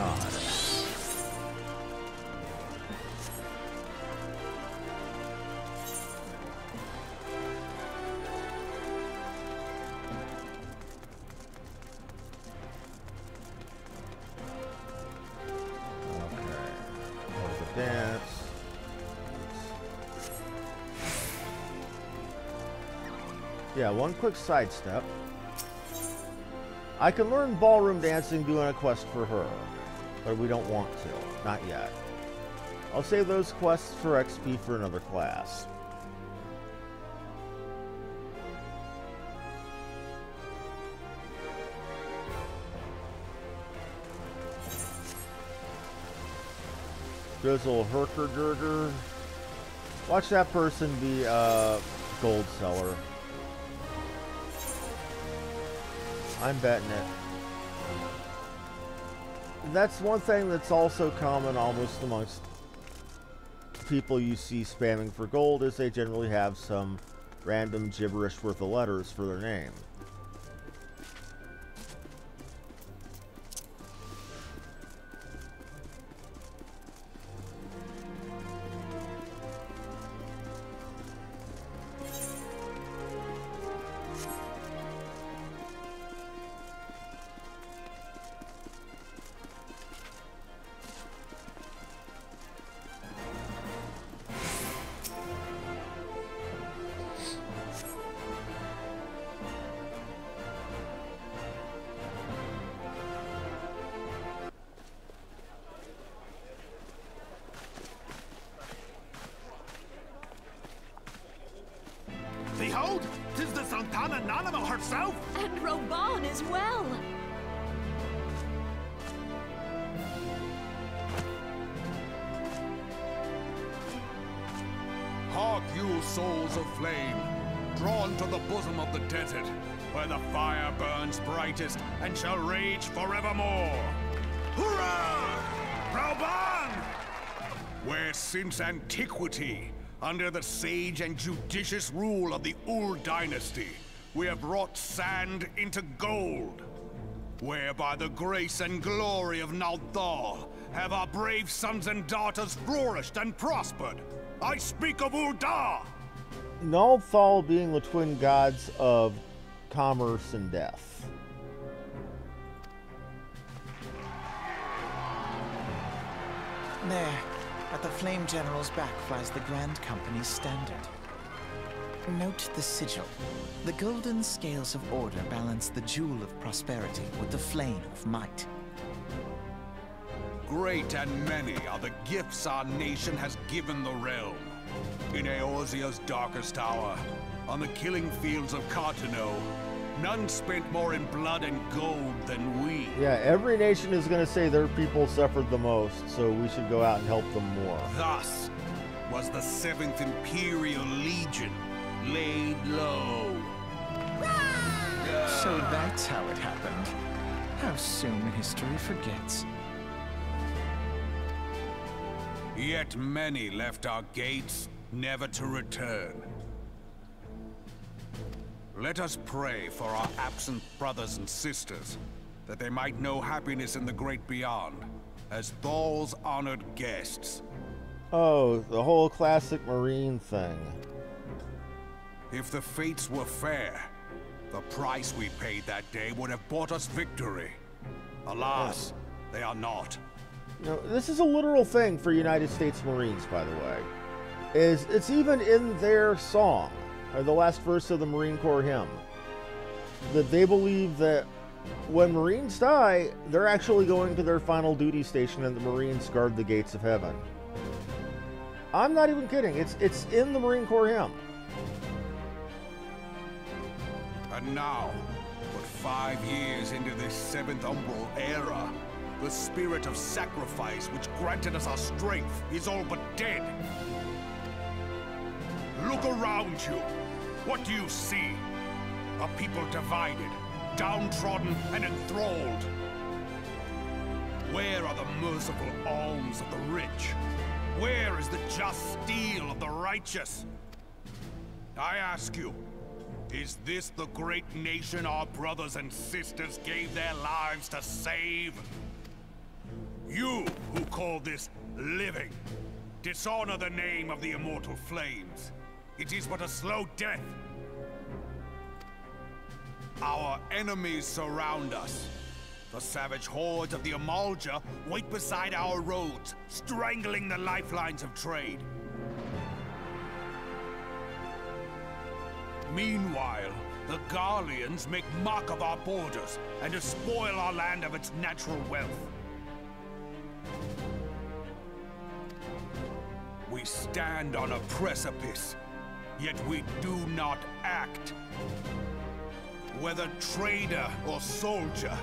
Okay. Or the dance. Yeah, one quick sidestep. I can learn ballroom dancing doing a quest for her, but we don't want to. Not yet. I'll save those quests for XP for another class. Drizzle Herkerdurger. Watch that person be a gold seller. I'm betting it. That's one thing that's also common almost amongst people you see spamming for gold, is they generally have some random gibberish worth of letters for their name. become an animal herself! And Roban as well! Hark you, souls of flame, drawn to the bosom of the desert, where the fire burns brightest and shall rage forevermore. Hurrah! Roban! Where since antiquity, under the sage and judicious rule of the Ul dynasty, we have wrought sand into gold. Where by the grace and glory of Naldal have our brave sons and daughters flourished and prospered. I speak of Ul'dah! Naldal being the twin gods of commerce and death. There, at the Flame General's back flies the Grand Company's standard. Note the sigil. The golden scales of order balance the jewel of prosperity with the flame of might. Great and many are the gifts our nation has given the realm. In Eorzea's darkest hour, on the killing fields of Cartano, none spent more in blood and gold than we. Yeah, every nation is going to say their people suffered the most, so we should go out and help them more. Thus was the 7th Imperial Legion laid low. So that's how it happened. How soon history forgets. Yet many left our gates, never to return. Let us pray for our absent brothers and sisters, that they might know happiness in the great beyond, as Thal's honored guests. Oh, the whole classic Marine thing. If the fates were fair, the price we paid that day would have bought us victory. Alas, they are not. No, this is a literal thing for United States Marines, by the way. It's even in their song, or the last verse of the Marine Corps hymn, that they believe that when Marines die, they're actually going to their final duty station and the Marines guard the gates of heaven. I'm not even kidding. It's in the Marine Corps hymn. And now, but 5 years into this 7th Umbral era, the spirit of sacrifice which granted us our strength is all but dead. Look around you. What do you see? A people divided, downtrodden, and enthralled. Where are the merciful alms of the rich? Where is the just steel of the righteous? I ask you, is this the great nation our brothers and sisters gave their lives to save? You who call this living, dishonor the name of the immortal flames. It is but a slow death. Our enemies surround us. The savage hordes of the Amalja wait beside our roads, strangling the lifelines of trade. Meanwhile, the Garleans make mock of our borders and despoil our land of its natural wealth. We stand on a precipice, yet we do not act. Whether trader or soldier,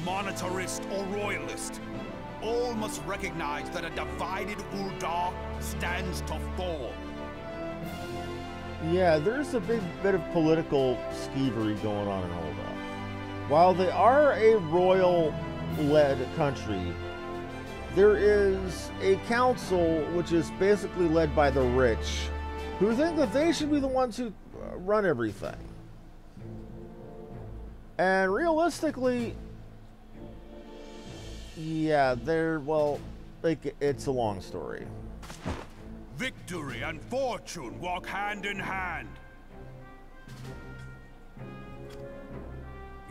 monetarist or royalist, all must recognize that a divided Ul'dah stands to fall. Yeah, there's a big bit of political skeevery going on in Ul'dah. While they are a royal-led country, there is a council which is basically led by the rich, who think that they should be the ones who run everything. And realistically, yeah, it's a long story. Victory and fortune walk hand in hand.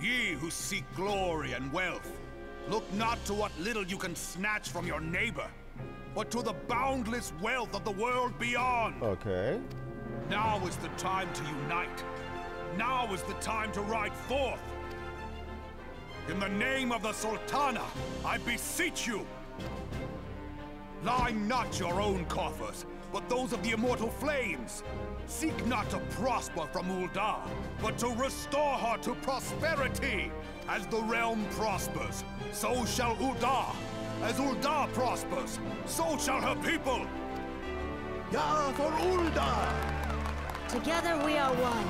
Ye who seek glory and wealth, look not to what little you can snatch from your neighbor, but to the boundless wealth of the world beyond. Okay. Now is the time to unite. Now is the time to ride forth. In the name of the Sultana, I beseech you, line not your own coffers, but those of the immortal flames. Seek not to prosper from Ul'dah, but to restore her to prosperity. As the realm prospers, so shall Ul'dah. As Ul'dah prospers, so shall her people. Ja, for Ul'dah! Together we are one.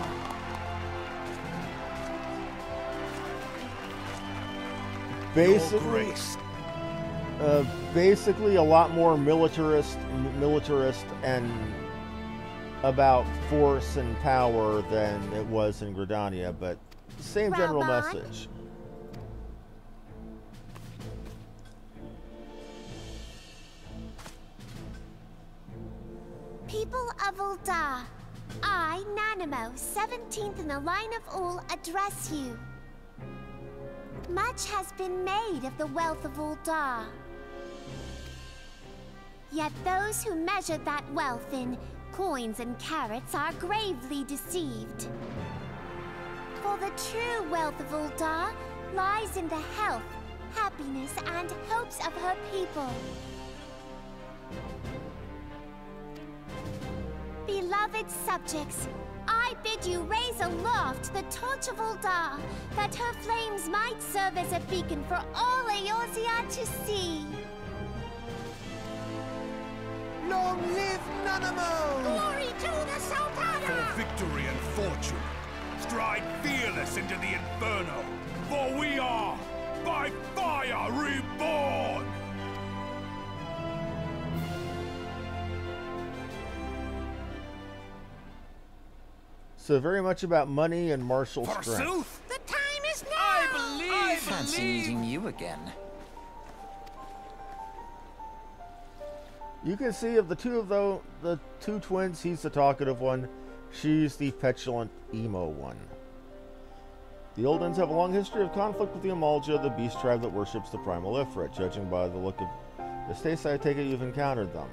Basically a lot more militarist and about force and power than it was in Gridania, but same general message. People of Ul'dah, I, Nanimo, 17th in the line of Ul, address you. Much has been made of the wealth of Ul'dah. Yet those who measure that wealth in coins and carats are gravely deceived. For the true wealth of Ul'dah lies in the health, happiness, and hopes of her people. Beloved subjects, I bid you raise aloft the torch of Ul'dah, that her flames might serve as a beacon for all Eorzea to see. Long live Nanamo! Glory to the Sultana! For victory and fortune, stride fearless into the inferno, for we are, by fire, reborn! So very much about money and martial strength. Forsooth! The time is now! I fancy meeting you again. You can see of the two twins, he's the talkative one. She's the petulant emo one. The Oldens have a long history of conflict with the Amalja, the beast tribe that worships the primal Ifrit. Judging by the look of the states, I take it you've encountered them.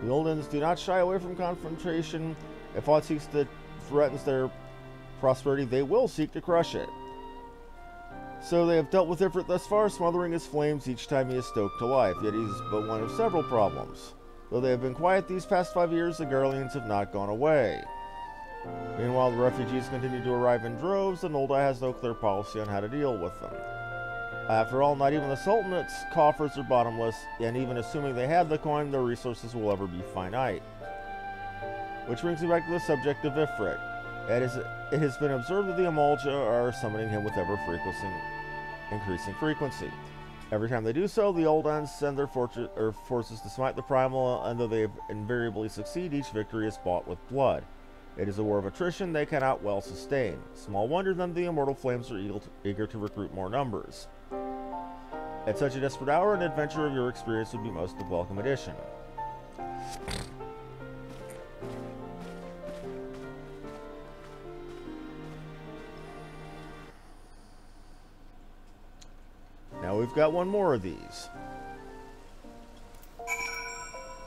The Oldens do not shy away from confrontation. If aught threatens their prosperity, they will seek to crush it. So they have dealt with Ifrit thus far, smothering his flames each time he is stoked to life, yet he is but one of several problems. Though they have been quiet these past 5 years, the Garleans have not gone away. Meanwhile, the refugees continue to arrive in droves, and Ul'dah has no clear policy on how to deal with them. After all, not even the Sultanate's coffers are bottomless, and even assuming they had the coin, their resources will ever be finite. Which brings me back to the subject of Ifrit. It has been observed that the Amalja are summoning him with increasing frequency. Every time they do so, the Oldens send their forces to smite the primal, and though they invariably succeed, each victory is bought with blood. It is a war of attrition they cannot well sustain. Small wonder then the immortal flames are eager to recruit more numbers. At such a desperate hour, an adventure of your experience would be most a welcome addition. Now we've got one more of these.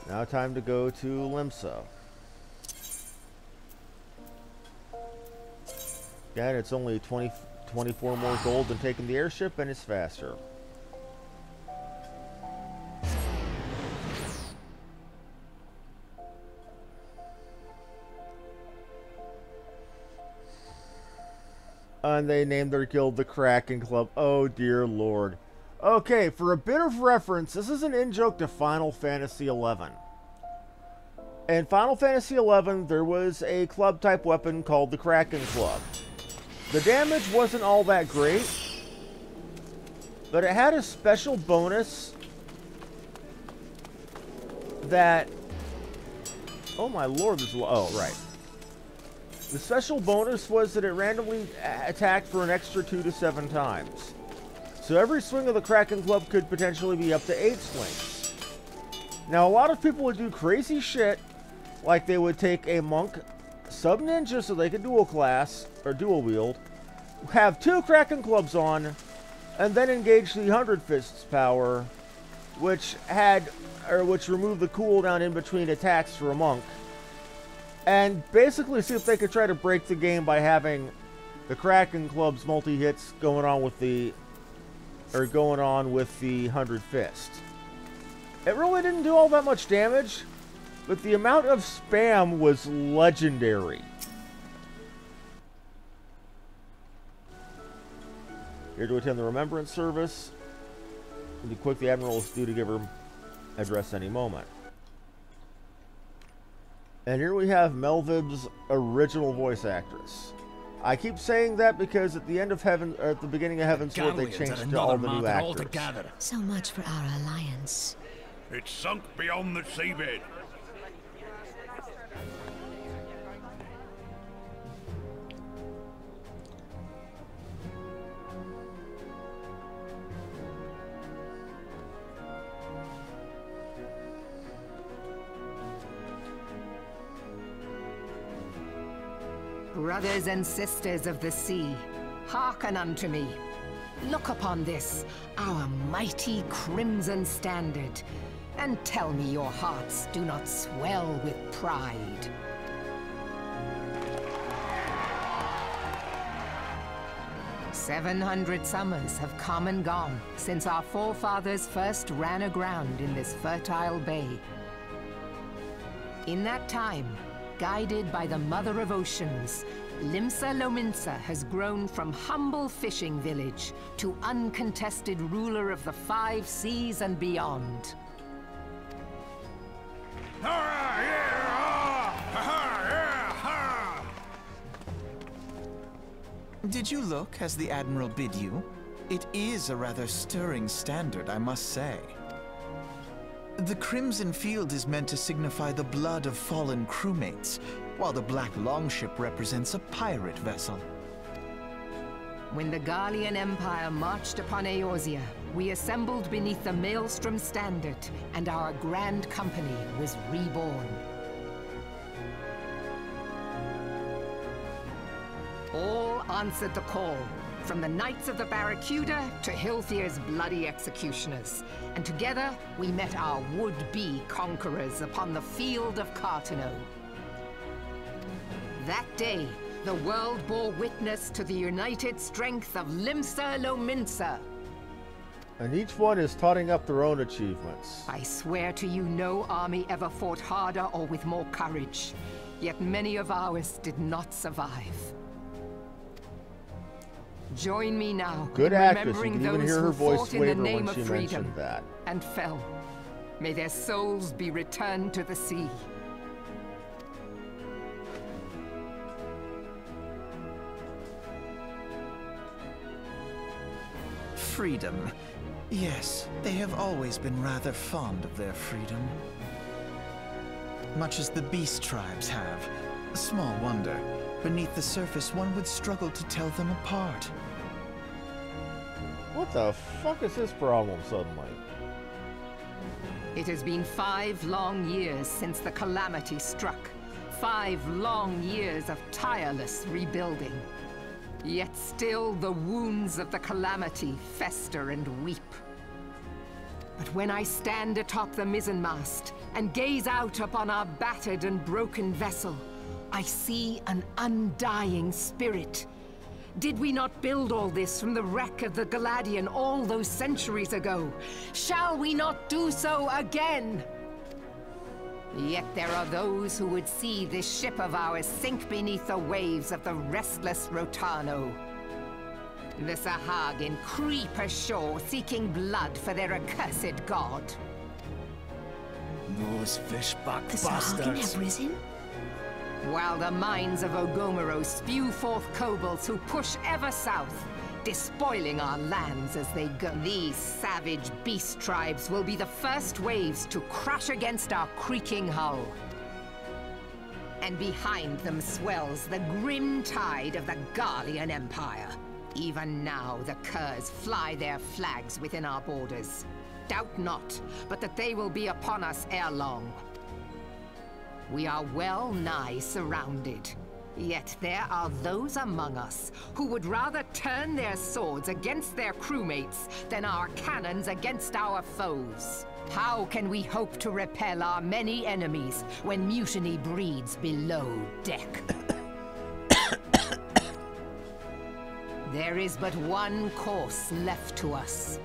Now time to go to Limsa. Again, it's only 24 more gold than taking the airship, and it's faster. And they named their guild the Kraken Club. Oh dear lord. Okay, for a bit of reference, this is an in-joke to Final Fantasy XI. In Final Fantasy XI, there was a club-type weapon called the Kraken Club. The damage wasn't all that great, but it had a special bonus that... Oh my lord, there's... Oh, right. The special bonus was that it randomly attacked for an extra 2 to 7 times. So every swing of the Kraken Club could potentially be up to 8 swings. Now, a lot of people would do crazy shit, like they would take a monk, sub-ninja so they could dual class, or dual wield, have 2 Kraken Clubs on, and then engage the 100 Fists power, which removed the cooldown in between attacks for a monk. And basically see if they could try to break the game by having the Kraken Club's multi-hits going on with the 100 Fist. It really didn't do all that much damage, but the amount of spam was legendary. Here to attend the Remembrance Service. Be quick, the Admiral is due to give her address any moment. And here we have Melvib's original voice actress. I keep saying that because at the end of Heaven, or at the beginning of Heaven's Sword, they changed to all the new actors. So much for our alliance. It's sunk beyond the seabed. Brothers and sisters of the sea, hearken unto me. Look upon this, our mighty crimson standard, and tell me your hearts do not swell with pride. "700 summers have come and gone since our forefathers first ran aground in this fertile bay. In that time, guided by the Mother of Oceans, Limsa Lominsa has grown from humble fishing village to uncontested ruler of the 5 seas and beyond. Did you look as the Admiral bid you? It is a rather stirring standard, I must say. The Crimson Field is meant to signify the blood of fallen crewmates, while the Black Longship represents a pirate vessel. When the Gallian Empire marched upon Eorzea, we assembled beneath the Maelstrom standard, and our grand company was reborn. All answered the call, from the Knights of the Barracuda to Hilthier's bloody executioners, and together we met our would-be conquerors upon the field of Cartano. That day, the world bore witness to the united strength of Limsa Lominsa. And each one is totting up their own achievements. I swear to you, no army ever fought harder or with more courage, yet many of ours did not survive. Join me now Good in actress. You remembering can even those hear her who voice fought in the waver name when of she freedom mentioned that. and fell. May their souls be returned to the sea. Freedom. Yes, they have always been rather fond of their freedom. Much as the beast tribes have. Small wonder. Beneath the surface, one would struggle to tell them apart. What the fuck is his problem suddenly? It has been 5 long years since the calamity struck. 5 long years of tireless rebuilding. Yet still the wounds of the calamity fester and weep. But when I stand atop the mizzenmast and gaze out upon our battered and broken vessel, I see an undying spirit. Did we not build all this from the wreck of the Galadian all those centuries ago? Shall we not do so again? Yet there are those who would see this ship of ours sink beneath the waves of the restless Rotano. The Sahagin creep ashore seeking blood for their accursed god. Those fishback The Sahagin have risen? While the mines of Ogomoro spew forth kobolds who push ever south, despoiling our lands as they go. These savage beast tribes will be the first waves to crash against our creaking hull. And behind them swells the grim tide of the Gallian Empire. Even now the curs fly their flags within our borders. Doubt not, but that they will be upon us ere long. We are well nigh surrounded. Yet there are those among us who would rather turn their swords against their crewmates than our cannons against our foes. How can we hope to repel our many enemies when mutiny breeds below deck? There is but one course left to us.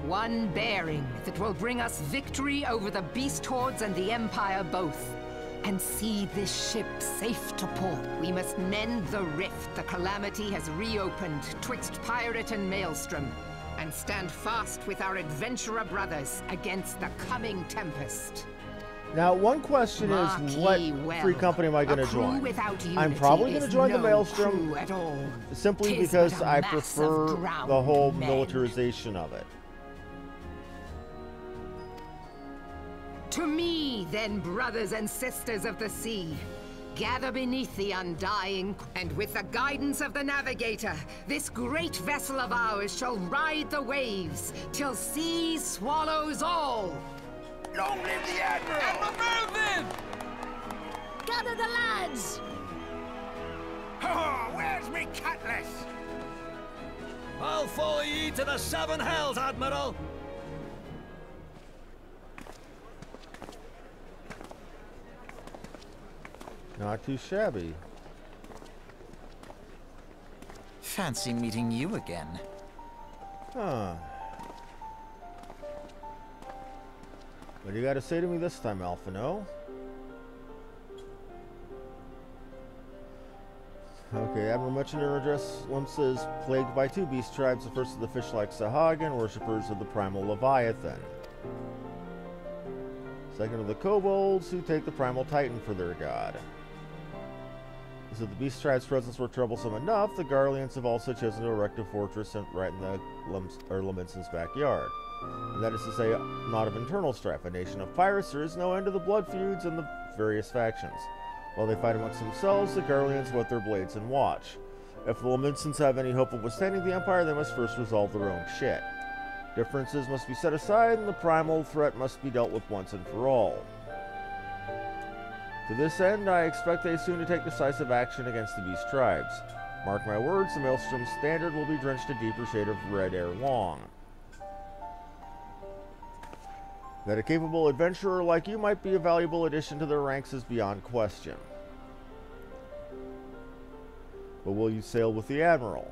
One bearing that will bring us victory over the beast hordes and the Empire both. And see this ship safe to port. We must mend the rift the Calamity has reopened twixt pirate and maelstrom, and stand fast with our adventurer brothers against the coming tempest. Now, one question is, what free company am I going to join? I'm probably going to join the Maelstrom simply because I prefer the whole militarization of it. To me, then, brothers and sisters of the sea, gather beneath the undying, and with the guidance of the navigator, this great vessel of ours shall ride the waves till sea swallows all. Long live the Admiral! Admiral Mervyn! Gather the lads! Oh, where's me cutlass? I'll follow ye to the seven hells, Admiral! Not too shabby. Fancy meeting you again. Huh. What do you got to say to me this time, Alphino? Okay, Admiral mentioned in her address, Limsa is plagued by two beast tribes. The first is the fish-like Sahagin, worshippers of the primal Leviathan. Second are the kobolds, who take the primal Titan for their god. So the beast tribe's presence were troublesome enough, the Garleans have also chosen to erect a fortress right in the Laminson's backyard. And that is to say, not of internal strife. A nation of pirates, there is no end to the blood feuds and the various factions. While they fight amongst themselves, the Garleans whet their blades and watch. If the Laminsons have any hope of withstanding the Empire, they must first resolve their own shit. Differences must be set aside, and the primal threat must be dealt with once and for all. To this end, I expect they soon to take decisive action against the beast tribes. Mark my words, the Maelstrom standard will be drenched a deeper shade of red ere long. That a capable adventurer like you might be a valuable addition to their ranks is beyond question. But will you sail with the Admiral?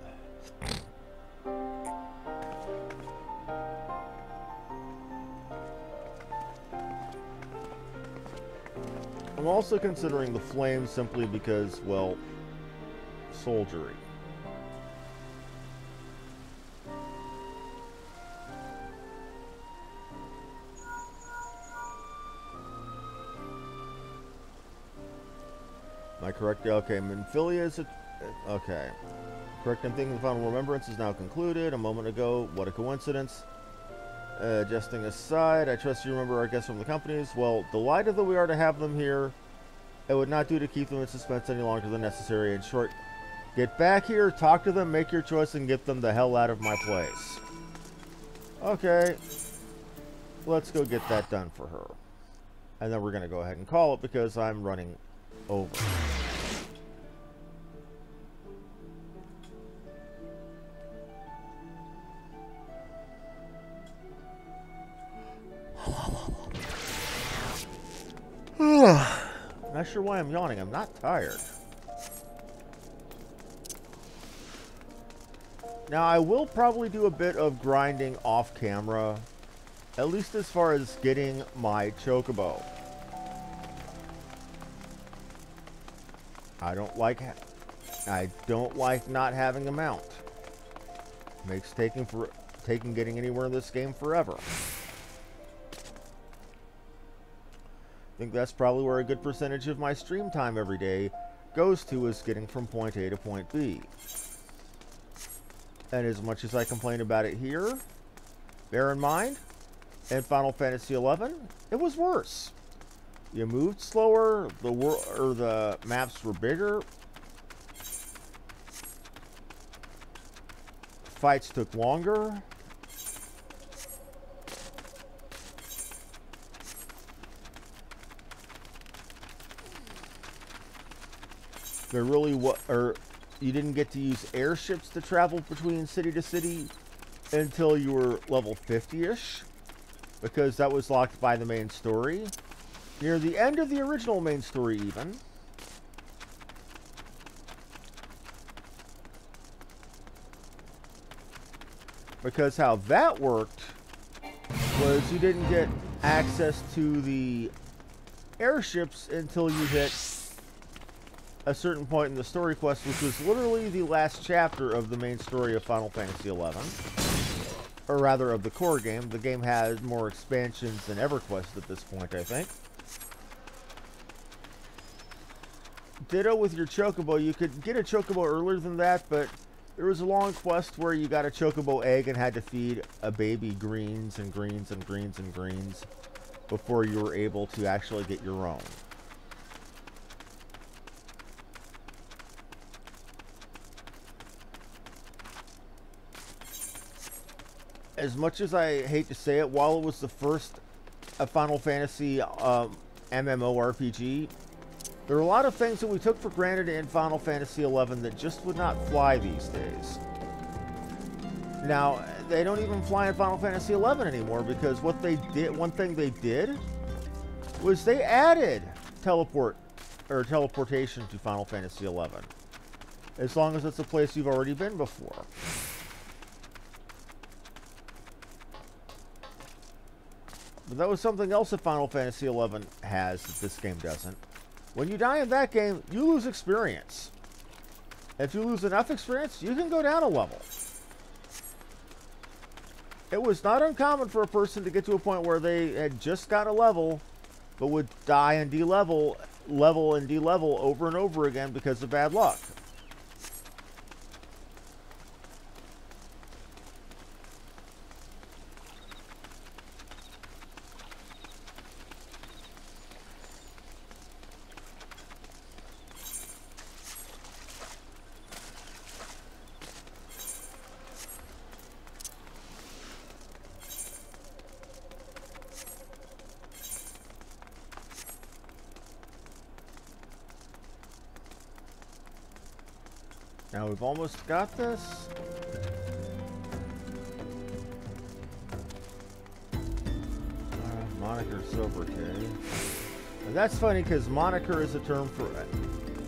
I'm also considering the Flame simply because, well, soldiery. Am I correct? Okay, Minfilia is okay. Correct in thinking the final remembrance is now concluded. A moment ago, what a coincidence. Jesting aside, I trust you remember our guests from the companies. Well, delighted that we are to have them here. It would not do to keep them in suspense any longer than necessary. In short, get back here, talk to them, make your choice, and get them the hell out of my place. Okay. Let's go get that done for her. And then we're going to go ahead and call it because I'm running over. Not sure why I'm yawning. I'm not tired. Now, I will probably do a bit of grinding off camera, at least as far as getting my chocobo. I don't like not having a mount. Makes getting anywhere in this game forever. I think that's probably where a good percentage of my stream time every day goes to, is getting from point A to point B. And as much as I complain about it here, bear in mind, in Final Fantasy XI, it was worse. You moved slower, the maps were bigger, fights took longer. There really you didn't get to use airships to travel between city to city until you were level 50-ish, because that was locked by the main story. Near the end of the original main story, even. Because how that worked was you didn't get access to the airships until you hit a certain point in the story quest, which was literally the last chapter of the main story of Final Fantasy XI. Or rather, of the core game. The game has more expansions than EverQuest at this point, I think. Ditto with your Chocobo. You could get a Chocobo earlier than that, but there was a long quest where you got a Chocobo egg and had to feed a baby greens and greens and greens and greens before you were able to actually get your own. As much as I hate to say it, while it was the first Final Fantasy MMORPG, there are a lot of things that we took for granted in Final Fantasy XI that just would not fly these days. Now, they don't even fly in Final Fantasy XI anymore because what they did, one thing they did, was they added teleportation to Final Fantasy XI. As long as it's a place you've already been before. But that was something else that Final Fantasy XI has that this game doesn't. When you die in that game, you lose experience. If you lose enough experience, you can go down a level. It was not uncommon for a person to get to a point where they had just got a level, but would die and de-level, level and de-level over and over again because of bad luck. Now we've almost got this. Moniker sobriquet. And that's funny because moniker is a term for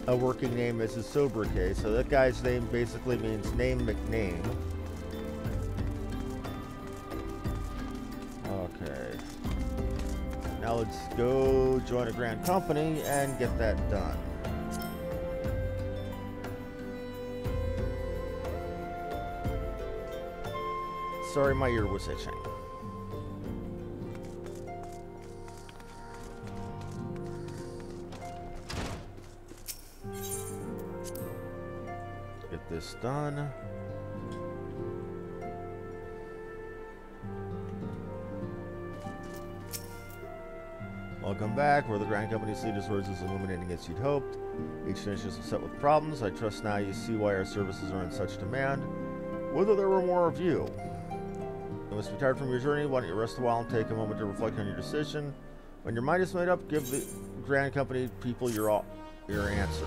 a working name as a sobriquet. So that guy's name basically means name McName. Okay. Now let's go join a grand company and get that done. Sorry, my ear was itching. Get this done. Welcome back, where the Grand Company's lead is words as illuminating as you'd hoped. Each nation is beset with problems. I trust now you see why our services are in such demand. Whether there were more of you. You must be tired from your journey. Why don't you rest a while and take a moment to reflect on your decision? When your mind is made up, give the Grand Company people your answer.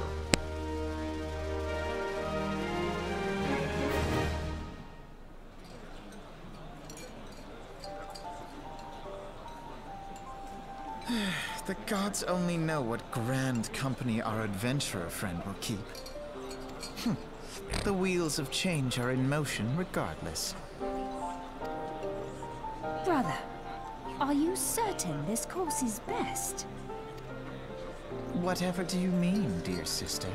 The gods only know what grand company our adventurer friend will keep. The wheels of change are in motion regardless. Brother, are you certain this course is best? Whatever do you mean, dear sister?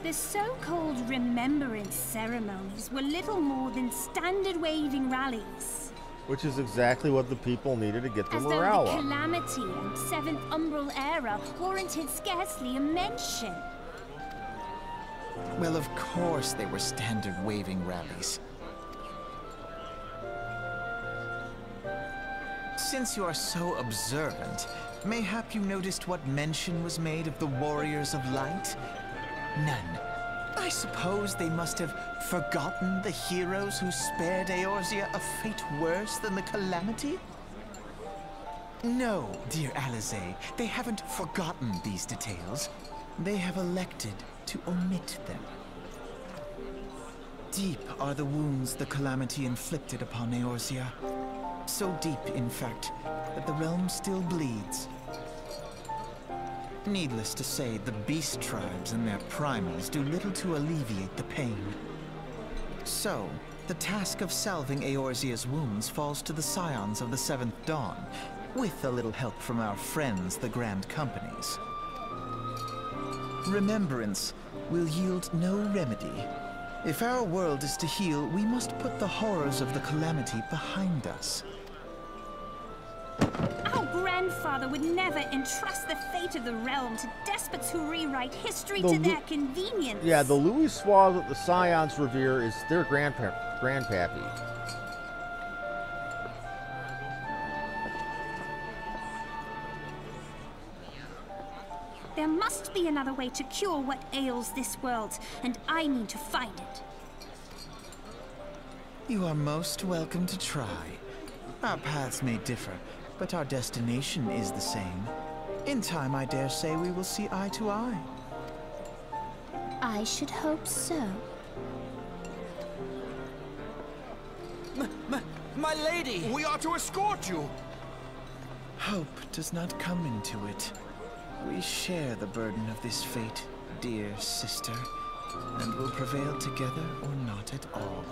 The so-called remembrance ceremonies were little more than standard waving rallies. Which is exactly what the people needed to get their As morale though the up. Calamity and Seventh Umbral Era warranted scarcely a mention. Well, of course they were standard waving rallies. Since you are so observant, mayhap you noticed what mention was made of the Warriors of Light? None. I suppose they must have forgotten the heroes who spared Eorzea a fate worse than the Calamity? No, dear Alizé, they haven't forgotten these details. They have elected to omit them. Deep are the wounds the Calamity inflicted upon Eorzea. So deep, in fact, that the realm still bleeds. Needless to say, the beast tribes and their primals do little to alleviate the pain. So, the task of salving Eorzea's wounds falls to the scions of the Seventh Dawn, with a little help from our friends, the Grand Companies. Remembrance will yield no remedy. If our world is to heal, we must put the horrors of the calamity behind us. Our grandfather would never entrust the fate of the realm to despots who rewrite history to their convenience. Yeah, the Louis Suave that the Scions revere is their grandpappy. There must be another way to cure what ails this world, and I need to find it. You are most welcome to try. Our paths may differ, but our destination is the same. In time, I dare say we will see eye to eye. I should hope so. My lady! We are to escort you! Hope does not come into it. We share the burden of this fate, dear sister, and will prevail together or not at all.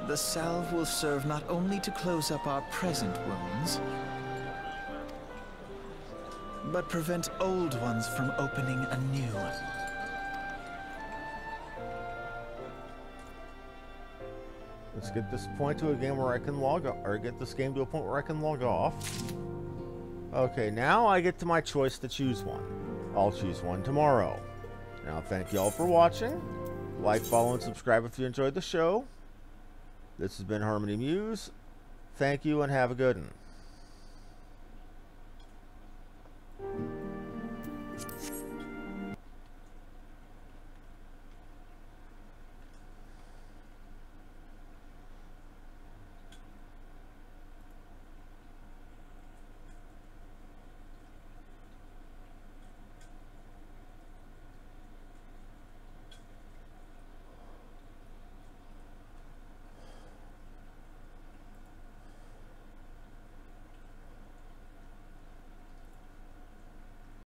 The salve will serve not only to close up our present wounds, but prevent old ones from opening anew. Let's get this point to a game where I can log off, or get this game to a point where I can log off. Okay, now I get to my choice to choose one. I'll choose one tomorrow. Now, thank you all for watching. Like, follow, and subscribe if you enjoyed the show. This has been Harmony Muse. Thank you, and have a good one.